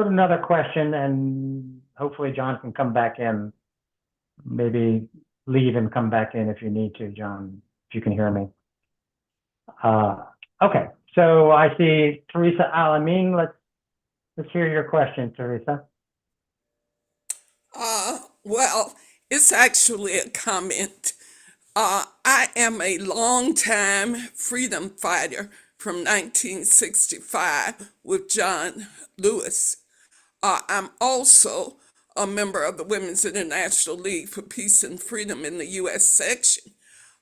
B: to another question, and hopefully John can come back in. Maybe leave and come back in if you need to, John, if you can hear me. Okay, so I see Teresa Alameen. Let's hear your question, Teresa.
E: Well, it's actually a comment. I am a longtime freedom fighter from 1965 with John Lewis. I'm also a member of the Women's International League for Peace and Freedom in the U.S. section.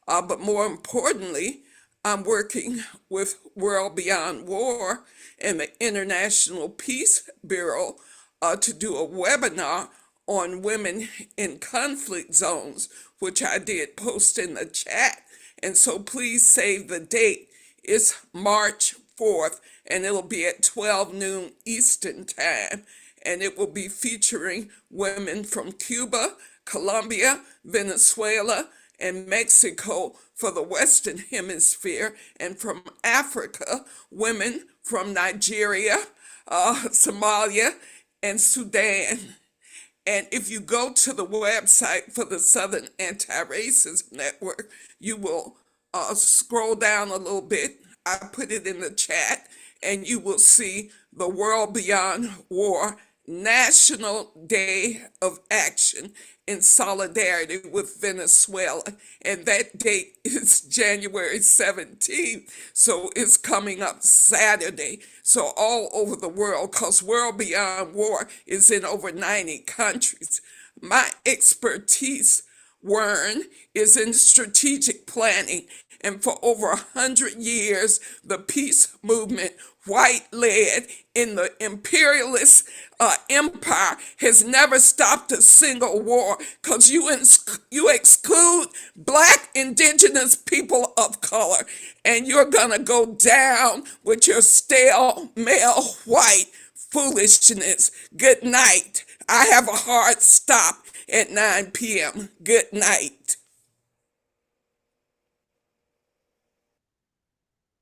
E: But more importantly, I'm working with World Beyond War and the International Peace Bureau to do a webinar on women in conflict zones, which I did post in the chat. And so please save the date. It's March 4th, and it'll be at 12 noon Eastern Time. And it will be featuring women from Cuba, Colombia, Venezuela, and Mexico for the Western Hemisphere, and from Africa, women from Nigeria, Somalia, and Sudan. And if you go to the website for the Southern Anti-Racism Network, you will scroll down a little bit. I put it in the chat, and you will see the World Beyond War National Day of Action in solidarity with Venezuela. And that date is January 17th. So it's coming up Saturday. So all over the world, because World Beyond War is in over 90 countries. My expertise, WIRN, is in strategic planning. And for over 100 years, the peace movement, white-led in the imperialist empire, has never stopped a single war, because you exclude Black, indigenous people of color, and you're going to go down with your stale male white foolishness. Good night. I have a hard stop at 9 p.m. Good night.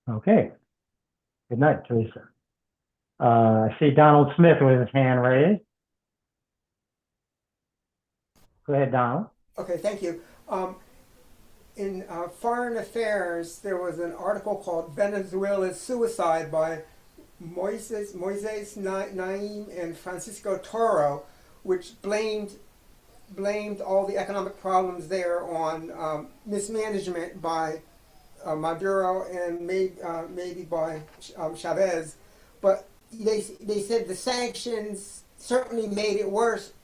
B: Okay. Good night, Teresa. I see Donald Smith with his hand raised. Go ahead, Donald.
F: Okay, thank you. In Foreign Affairs, there was an article called Venezuela's Suicide by Moises Naim and Francisco Toro, which blamed all the economic problems there on mismanagement by Maduro and maybe by Chavez. But they said the sanctions certainly made it worse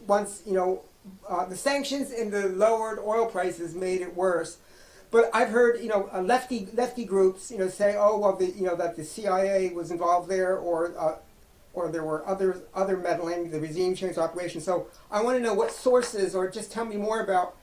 F: once, the sanctions and the lowered oil prices made it worse. But I've heard, lefty groups, say, oh well, that the CIA was involved there, or there were other meddling, the regime change operation. So I want to know what sources, or just tell me more about.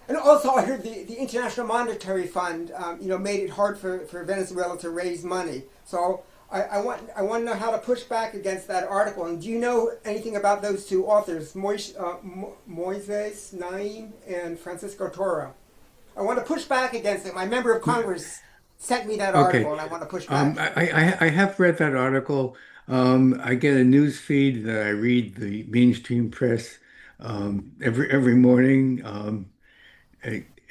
F: And also, I heard the International Monetary Fund, made it hard for Venezuela to raise money. So I want to know how to push back against that article. And do you know anything about those two authors, Moises Naim and Francisco Toro? I want to push back against it. My member of Congress sent me that article, and I want to push back.
C: I have read that article. I get a news feed that I read the mainstream press every morning.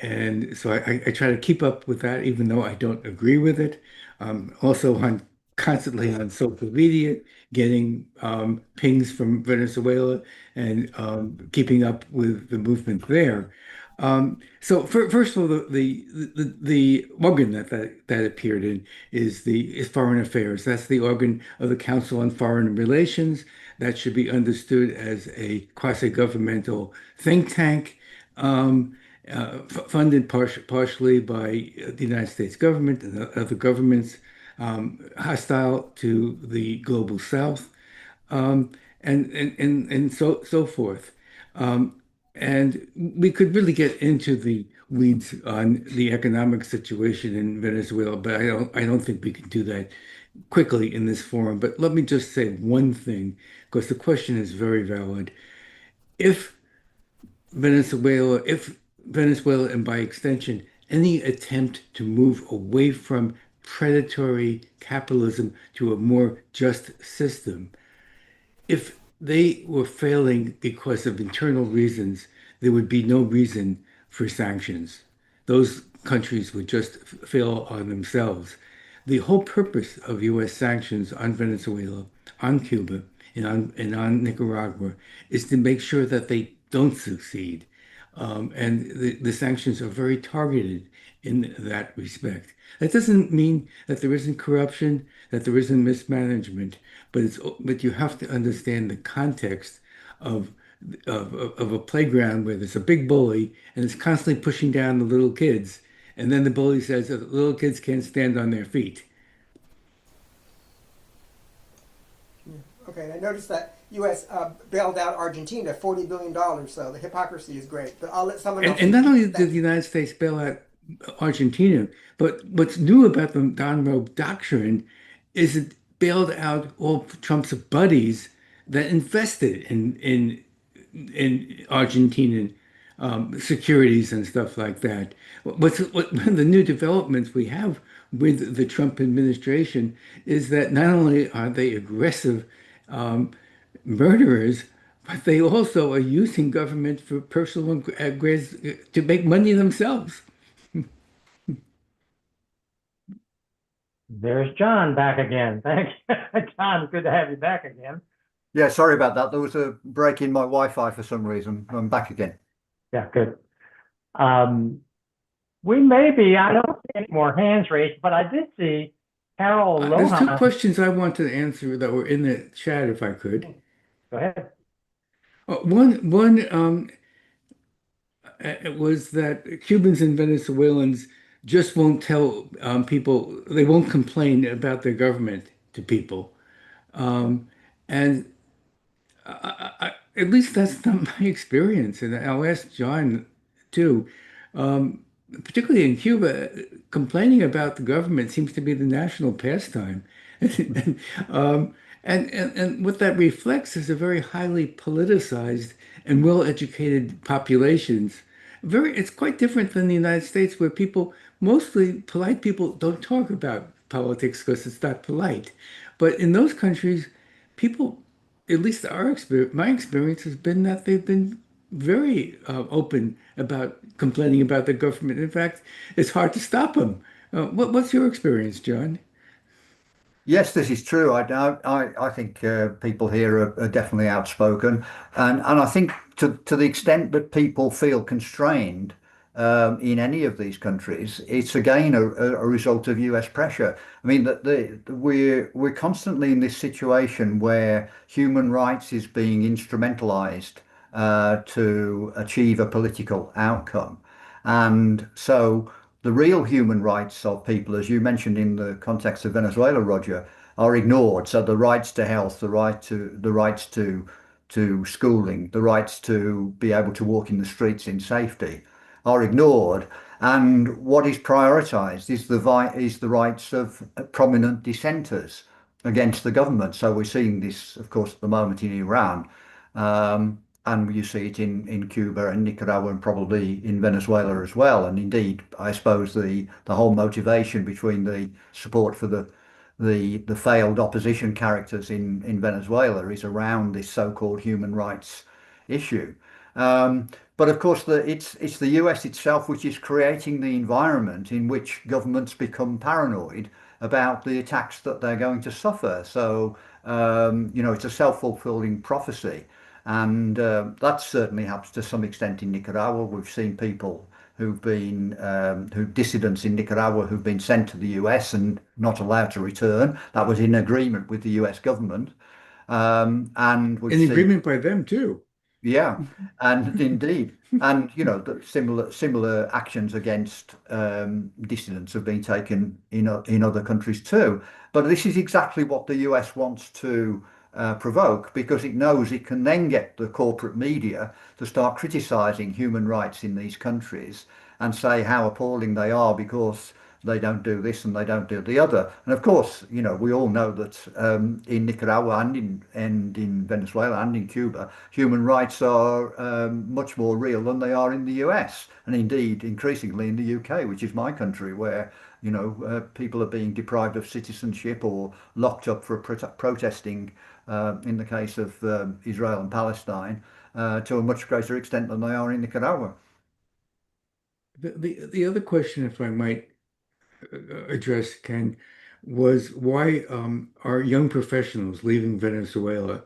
C: And so I try to keep up with that, even though I don't agree with it. Also, constantly on social media, getting pings from Venezuela and keeping up with the movement there. So first of all, the organ that appeared in is Foreign Affairs. That's the organ of the Council on Foreign Relations. That should be understood as a quasi-governmental think tank. Funded partially by the United States government and other governments hostile to the global South, and so forth. And we could really get into the weeds on the economic situation in Venezuela, but I don't think we can do that quickly in this forum. But let me just say one thing, because the question is very valid. If Venezuela, and by extension, any attempt to move away from predatory capitalism to a more just system, if they were failing because of internal reasons, there would be no reason for sanctions. Those countries would just fail on themselves. The whole purpose of U.S. sanctions on Venezuela, on Cuba, and on Nicaragua is to make sure that they don't succeed. And the sanctions are very targeted in that respect. That doesn't mean that there isn't corruption, that there isn't mismanagement, but you have to understand the context of a playground where there's a big bully and it's constantly pushing down the little kids, and then the bully says that the little kids can't stand on their feet.
F: Okay, I noticed that U.S. Bailed out Argentina $40 billion, so the hypocrisy is great. But I'll let someone else.
C: And not only did the United States bail out Argentina, but what's new about the Monroe Doctrine is it bailed out all Trump's buddies that invested in Argentinian securities and stuff like that. What the new developments we have with the Trump administration is that not only are they aggressive murderers, but they also are using government for personal to make money themselves.
B: There's John back again. Thanks, John. Good to have you back again.
A: Yeah, sorry about that. There was a break in my Wi-Fi for some reason. I'm back again.
B: Yeah, good. We may be, I don't see any more hands raised, but I did see Carol Lohan.
C: There's two questions I want to answer that were in the chat, if I could.
B: Go ahead.
C: One it was that Cubans and Venezuelans just won't tell people, they won't complain about their government to people. And at least that's not my experience. And I'll ask John too. Particularly in Cuba, complaining about the government seems to be the national pastime. And what that reflects is a very highly politicized and well-educated populations. It's quite different than the United States, where mostly polite people don't talk about politics because it's not polite. But in those countries, people, at least our experience, my experience has been that they've been very open about complaining about the government. In fact, it's hard to stop them. What's your experience, John?
A: Yes, this is true. I think people here are definitely outspoken, and I think to the extent that people feel constrained in any of these countries, it's again a result of U.S. pressure. I mean, that we're constantly in this situation where human rights is being instrumentalized to achieve a political outcome, and so the real human rights of people, as you mentioned in the context of Venezuela, Roger, are ignored. So the rights to health, the rights to schooling, the rights to be able to walk in the streets in safety are ignored. And what is prioritized is the rights of prominent dissenters against the government. So we're seeing this, of course, at the moment in Iran. And you see it in Cuba and Nicaragua and probably in Venezuela as well. And indeed, I suppose the whole motivation between the support for the failed opposition characters in Venezuela is around this so-called human rights issue. But of course, it's the US itself which is creating the environment in which governments become paranoid about the attacks that they're going to suffer. So, it's a self-fulfilling prophecy. And that certainly happens to some extent in Nicaragua. We've seen people who dissidents in Nicaragua who've been sent to the US and not allowed to return. That was in agreement with the US government. And we've
C: An
A: seen
C: agreement by them too.
A: yeah, and indeed, and the similar actions against dissidents have been taken in other countries too. But this is exactly what the US wants to provoke because it knows it can then get the corporate media to start criticizing human rights in these countries and say how appalling they are because they don't do this and they don't do the other. And of course, we all know that in Nicaragua and in Venezuela and in Cuba, human rights are much more real than they are in the US, and indeed increasingly in the UK, which is my country, where people are being deprived of citizenship or locked up for protesting. In the case of Israel and Palestine, to a much greater extent than they are in Nicaragua.
C: The other question, if I might address, Ken, was why are young professionals leaving Venezuela?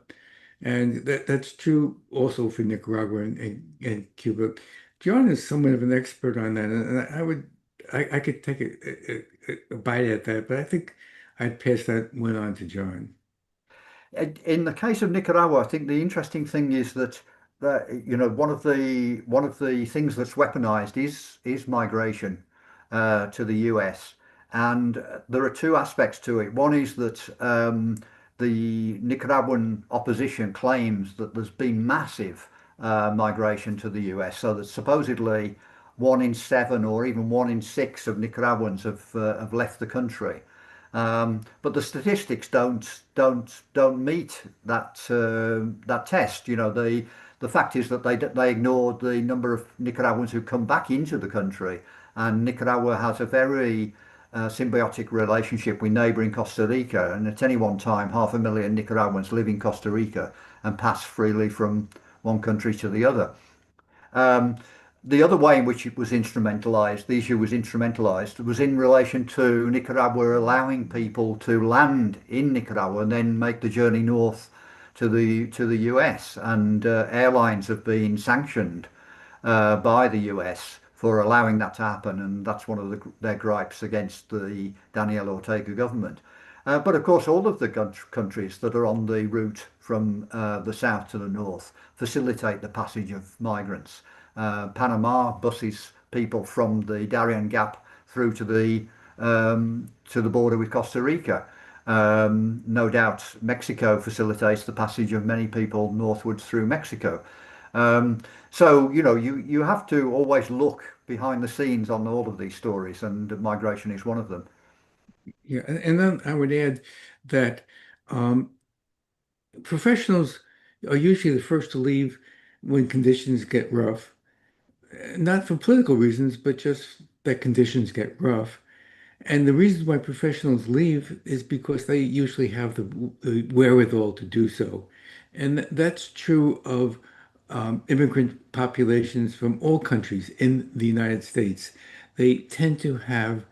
C: And that's true also for Nicaragua and Cuba. John is somewhat of an expert on that, and I could take a bite at that, but I think I'd pass that one on to John.
A: In the case of Nicaragua, I think the interesting thing is that one of the things that's weaponized is migration to the US, and there are two aspects to it. One is that the Nicaraguan opposition claims that there's been massive migration to the US, so that supposedly 1 in 7 or even 1 in 6 of Nicaraguans have left the country. But the statistics don't meet that test. The fact is that they ignored the number of Nicaraguans who come back into the country, and Nicaragua has a very symbiotic relationship with neighboring Costa Rica, and at any one time, 500,000 Nicaraguans live in Costa Rica and pass freely from one country to the other. Um, the other way in which it was instrumentalized, the issue was instrumentalized, was in relation to Nicaragua allowing people to land in Nicaragua and then make the journey north to the US. And airlines have been sanctioned by the US for allowing that to happen, and that's one of their gripes against the Daniel Ortega government. But of course, all of the countries that are on the route from the south to the north facilitate the passage of migrants. Panama buses people from the Darien Gap through to the border with Costa Rica. No doubt, Mexico facilitates the passage of many people northwards through Mexico. So you have to always look behind the scenes on all of these stories, and migration is one of them.
C: Yeah, and then I would add that um, professionals are usually the first to leave when conditions get rough, not for political reasons, but just that conditions get rough. And the reason why professionals leave is because they usually have the wherewithal to do so. And that's true of immigrant populations from all countries in the United States. They tend to have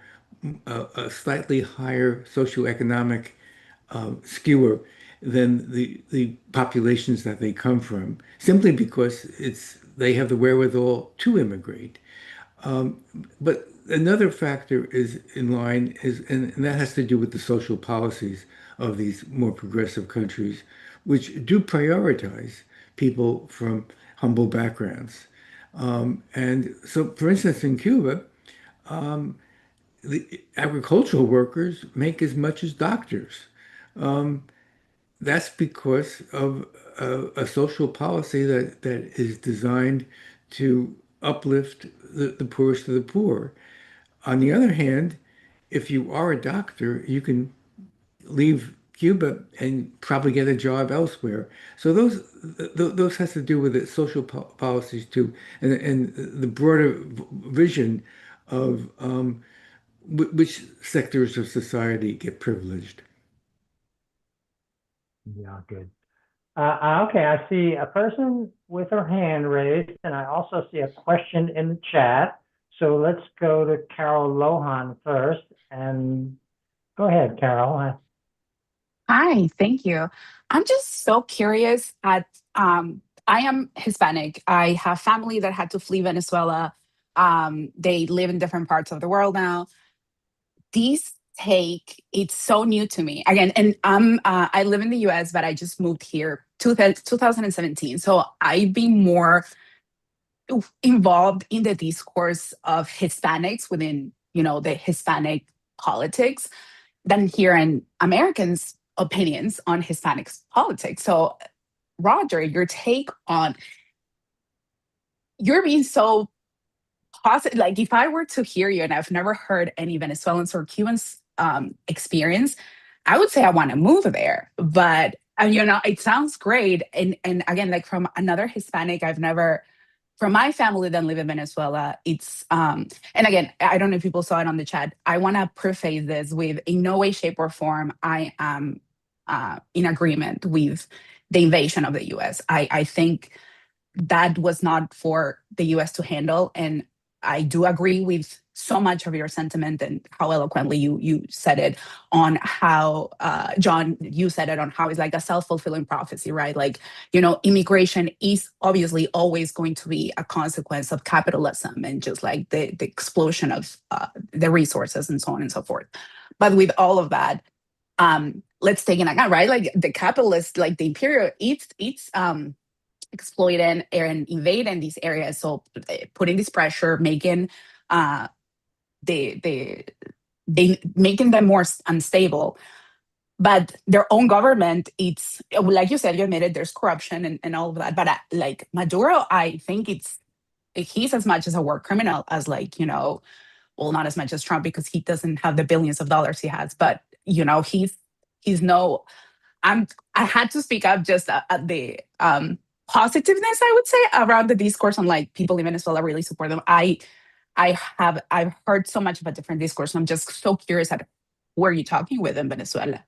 C: a slightly higher socioeconomic skewer than the populations that they come from, simply because they have the wherewithal to immigrate. Um, but another factor is in line is, and that has to do with the social policies of these more progressive countries, which do prioritize people from humble backgrounds. And so, for instance, in Cuba, the agricultural workers make as much as doctors. That's because of a social policy that is designed to uplift the poorest of the poor. On the other hand, if you are a doctor, you can leave Cuba and probably get a job elsewhere. So those has to do with the social policies too, and the broader vision of which sectors of society get privileged.
B: Yeah, good. Okay, I see a person with her hand raised, and I also see a question in the chat. So let's go to Carol Lohan first. And go ahead, Carol.
G: Hi, thank you. I'm just so curious I am Hispanic. I have family that had to flee Venezuela. They live in different parts of the world now. These take, it's so new to me. Again, and I live in the US, but I just moved here 2017. So I've been more involved in the discourse of Hispanics within, the Hispanic politics than hearing Americans' opinions on Hispanics politics. So, Roger, your take on you're being so positive. Like, if I were to hear you, and I've never heard any Venezuelans or Cubans experience, I would say I want to move there. But it sounds great. And again, like from another Hispanic, I've never from my family that live in Venezuela, it's and again, I don't know if people saw it on the chat. I want to preface this with in no way, shape, or form I am in agreement with the invasion of the US. I think that was not for the US to handle. And I do agree with so much of your sentiment and how eloquently you said it on how, John, you said it on how it's like a self-fulfilling prophecy, right? Like, immigration is obviously always going to be a consequence of capitalism and just like the explosion of the resources and so on and so forth. But with all of that, let's take an account, right? Like the capitalist, like the imperial, it's exploiting and invading these areas. So putting this pressure, making they making them more unstable. But their own government, it's like you said, you admitted there's corruption and all of that. But like Maduro, I think he's as much as a war criminal as well, not as much as Trump because he doesn't have the billions of dollars he has. But he's no. I had to speak up just at the positiveness, I would say, around the discourse on like people in Venezuela really support them. I've heard so much of a different discourse. And I'm just so curious at who are you talking with in Venezuela?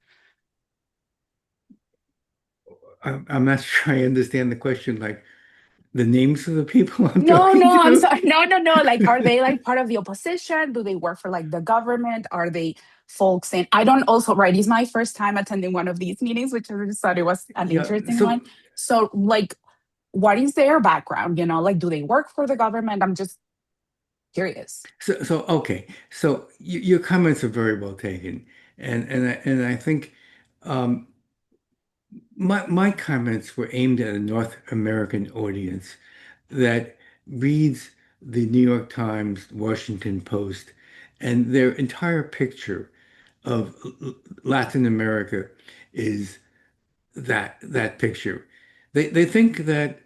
C: I'm not sure I understand the question, like the names of the people I'm
G: No,
C: talking
G: no, I'm
C: to.
G: sorry. No, no, no. Like, are they like part of the opposition? Do they work for like the government? Are they folks in? I don't also, right? It's my first time attending one of these meetings, which I just thought it was an
C: Yeah,
G: interesting
C: so
G: one. So, like, what is their background? Like, do they work for the government? I'm just curious.
C: so okay. So your comments are very well taken, and I think um, my comments were aimed at a North American audience that reads the New York Times, Washington Post, and their entire picture of Latin America is that picture. They think that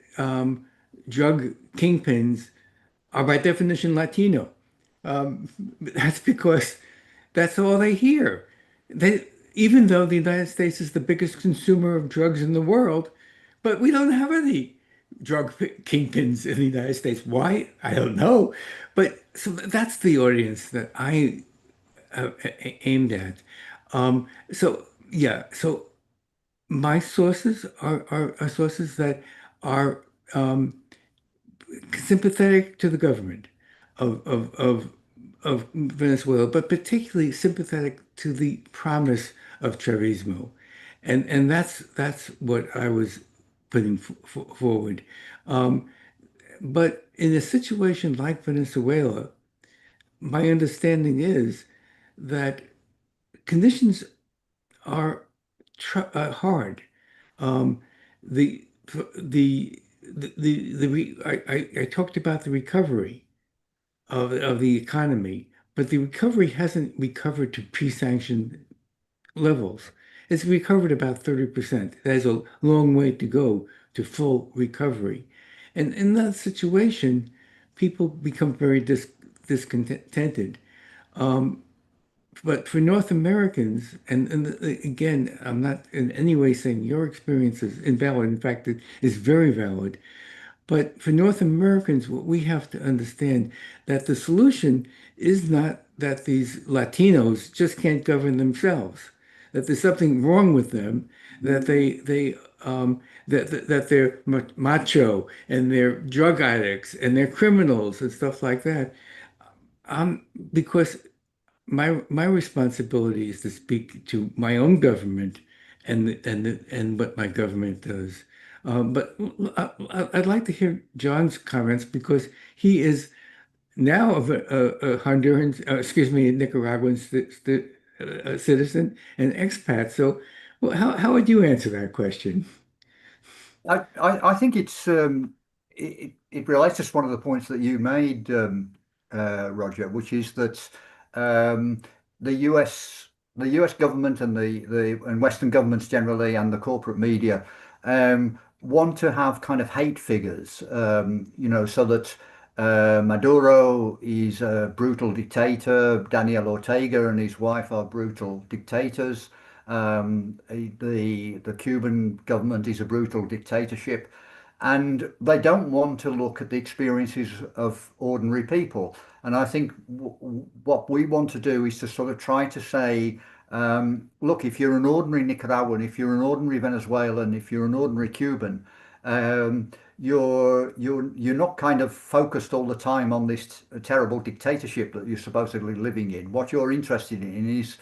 C: drug kingpins are by definition Latino. That's because that's all they hear. Even though the United States is the biggest consumer of drugs in the world, but we don't have any drug kingpins in the United States. Why? I don't know. But so that's the audience that I aimed at. So yeah, so my sources are sources that are sympathetic to the government of Venezuela, but particularly sympathetic to the promise of Chavismo, and that's what I was putting forward. Um, but in a situation like Venezuela, my understanding is that conditions are hard. Um, the I talked about the recovery of the economy, but the recovery hasn't recovered to pre-sanction levels. It's recovered about 30%. There's a long way to go to full recovery. And in that situation, people become very discontented. Um, but for North Americans, and again, I'm not in any way saying your experience is invalid. In fact, it is very valid. But for North Americans, what we have to understand that the solution is not that these Latinos just can't govern themselves, that there's something wrong with them, that that they're macho and they're drug addicts and they're criminals and stuff like that. Because my responsibility is to speak to my own government and what my government does. But I'd like to hear John's comments because he is now a Honduran, excuse me, a Nicaraguan citizen and expat. So, well, how would you answer that question?
A: I think it relates to one of the points that you made, Roger, which is that um, the US government and the and Western governments generally and the corporate media want to have kind of hate figures, so that Maduro is a brutal dictator, Daniel Ortega and his wife are brutal dictators. The Cuban government is a brutal dictatorship, and they don't want to look at the experiences of ordinary people. And I think what we want to do is to sort of try to say, look, if you're an ordinary Nicaraguan, if you're an ordinary Venezuelan, if you're an ordinary Cuban, um, you're not kind of focused all the time on this terrible dictatorship that you're supposedly living in. What you're interested in is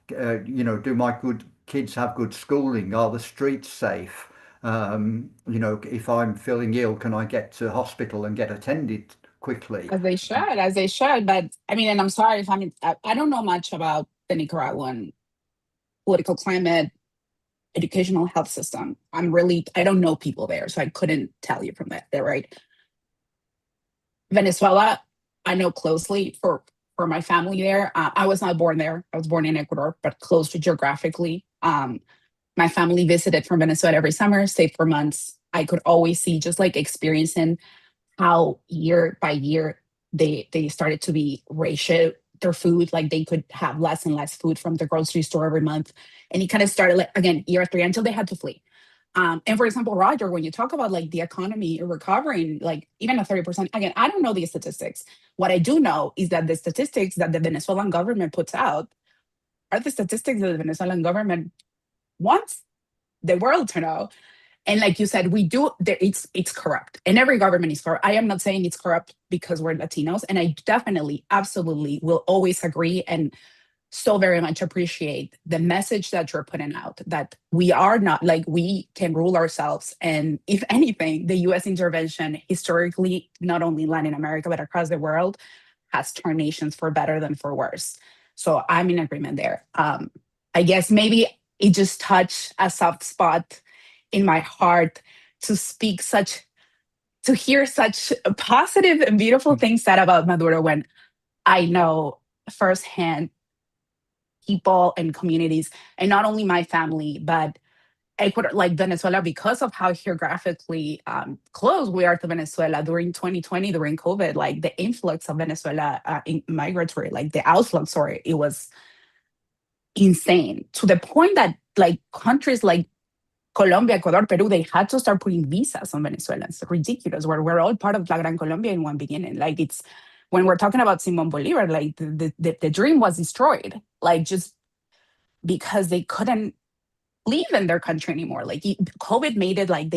A: do my good kids have good schooling? Are the streets safe? If I'm feeling ill, can I get to hospital and get attended quickly?
G: As they should. But I mean, and I'm sorry if I don't know much about the Nicaraguan political climate, educational health system. I don't know people there, so I couldn't tell you from that, right? Venezuela, I know closely for my family there. I was not born there. I was born in Ecuador, but close to geographically. My family visited from Venezuela every summer, stayed for months. I could always see just like experiencing how year by year they started to be rationed their food, like they could have less and less food from the grocery store every month. And it kind of started like again year 3 until they had to flee. And for example, Roger, when you talk about like the economy recovering, like even at 30%, again, I don't know the statistics. What I do know is that the statistics that the Venezuelan government puts out are the statistics that the Venezuelan government wants the world to know. And like you said, it's corrupt. And every government is corrupt. I am not saying it's corrupt because we're Latinos. And I definitely, absolutely will always agree and so very much appreciate the message that you're putting out, that we are not like we can rule ourselves. And if anything, the US intervention historically, not only in Latin America, but across the world, has turned nations for better than for worse. So I'm in agreement there. I guess maybe it just touched a soft spot in my heart to hear such positive and beautiful things said about Maduro when I know firsthand people and communities, and not only my family, but Ecuador, like Venezuela, because of how geographically close we are to Venezuela during 2020, during COVID, like the influx of Venezuela in migratory, like the outflux, sorry, it was insane to the point that like countries like Colombia, Ecuador, Peru, they had to start putting visas on Venezuelans. Ridiculous. We're all part of La Gran Colombia in one beginning. Like it's when we're talking about Simon Bolivar, like the dream was destroyed, like just because they couldn't live in their country anymore. Like COVID made it like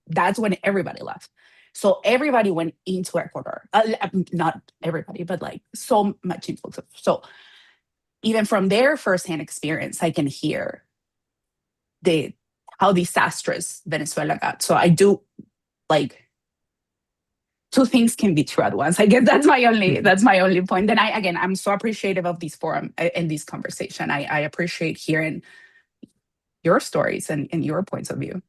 G: that's when everybody left. So everybody went into Ecuador. Not everybody, but like so much influx. So even from their firsthand experience, I can hear how disastrous Venezuela got. So I do like two things can be true at once. I guess that's my only point. And I'm so appreciative of this forum and this conversation. I appreciate hearing your stories and your points of view.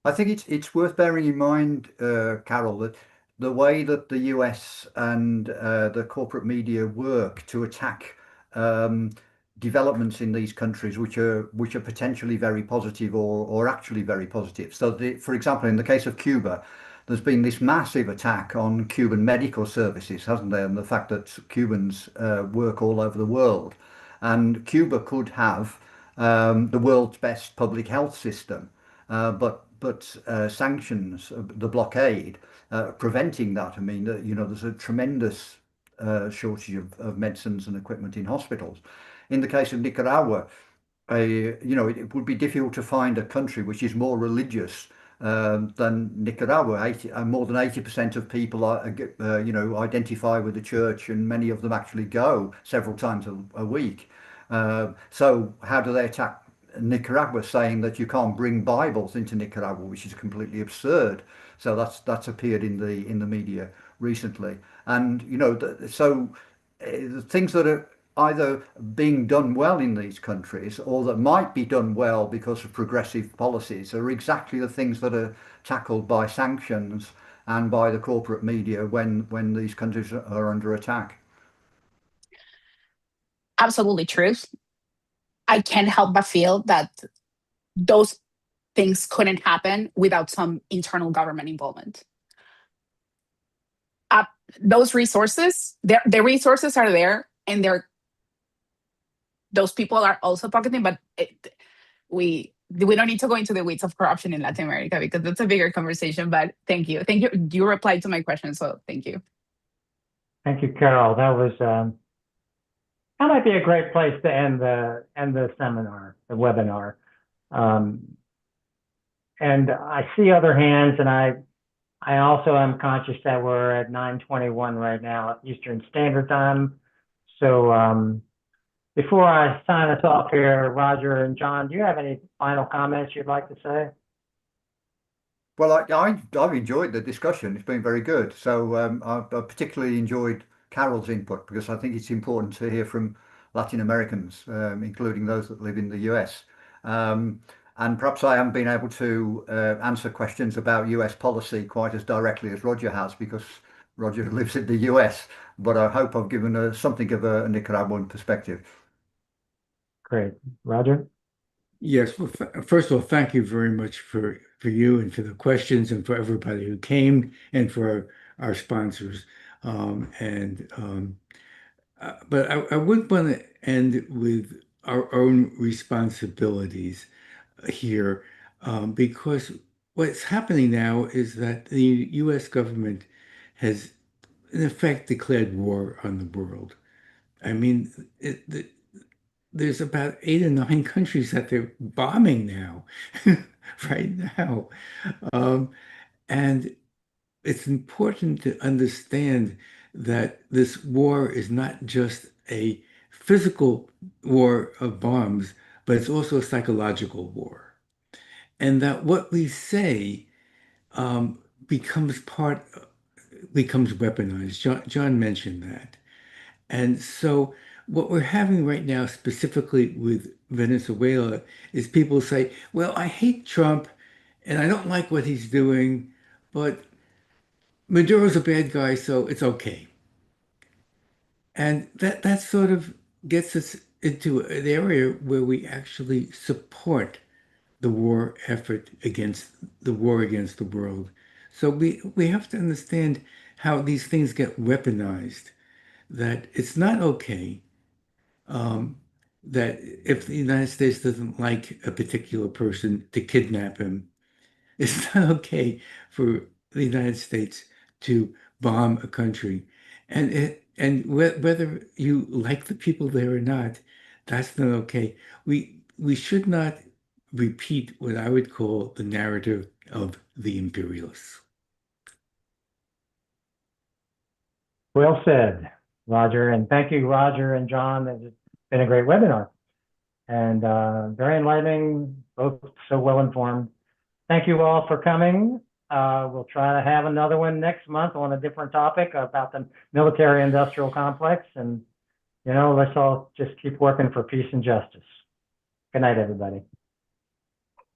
A: I think it's worth bearing in mind, Carol, that the way that the US and the corporate media work to attack um, developments in these countries, which are potentially very positive or actually very positive. So, for example, in the case of Cuba, there's been this massive attack on Cuban medical services, hasn't there? And the fact that Cubans work all over the world, and Cuba could have the world's best public health system. But sanctions, the blockade, preventing that. I mean, there's a tremendous shortage of medicines and equipment in hospitals. In the case of Nicaragua, it would be difficult to find a country which is more religious than Nicaragua. More than 80% of people identify with the church, and many of them actually go several times a week. So how do they attack Nicaragua, saying that you can't bring Bibles into Nicaragua, which is completely absurd? So that's appeared in the media recently, and the things that are either being done well in these countries or that might be done well because of progressive policies are exactly the things that are tackled by sanctions and by the corporate media when these countries are under attack.
G: Absolutely true. I can't help but feel that those things couldn't happen without some internal government involvement. Those resources, the resources are there, and those people are also pocketing, but we don't need to go into the weeds of corruption in Latin America because that's a bigger conversation. But thank you. You replied to my question, so thank you.
B: Thank you, Carol. That might be a great place to end the seminar, the webinar. And I see other hands, and I also am conscious that we're at 9:21 right now Eastern Standard Time. So before I sign us off here, Roger and John, do you have any final comments you'd like to say?
A: Well, I've enjoyed the discussion. It's been very good. So I've particularly enjoyed Carol's input because I think it's important to hear from Latin Americans, including those that live in the US. And perhaps I haven't been able to answer questions about US policy quite as directly as Roger has because Roger lives in the US. But I hope I've given something of a Nicaraguan perspective.
B: Great. Roger?
C: Yes. Well, first of all, thank you very much for you and for the questions and for everybody who came and for our sponsors. But I would want to end with our own responsibilities here, because what's happening now is that the U.S. government has, in effect, declared war on the world. I mean, there's about 8 or 9 countries that they're bombing now, right now. And it's important to understand that this war is not just a physical war of bombs, but it's also a psychological war. And that what we say becomes weaponized. John mentioned that. And so what we're having right now, specifically with Venezuela, is people say, well, I hate Trump and I don't like what he's doing, but Maduro's a bad guy, so it's okay. And that sort of gets us into an area where we actually support the war effort against the war against the world. So we have to understand how these things get weaponized, that it's not okay, that if the United States doesn't like a particular person to kidnap him, it's not okay for the United States to bomb a country. Whether you like the people there or not, that's not okay. We should not repeat what I would call the narrative of the imperialists.
B: Well said, Roger. And thank you, Roger and John. It's been a great webinar and very enlightening, both so well informed. Thank you all for coming. We'll try to have another one next month on a different topic about the military industrial complex. And, let's all just keep working for peace and justice. Good night, everybody.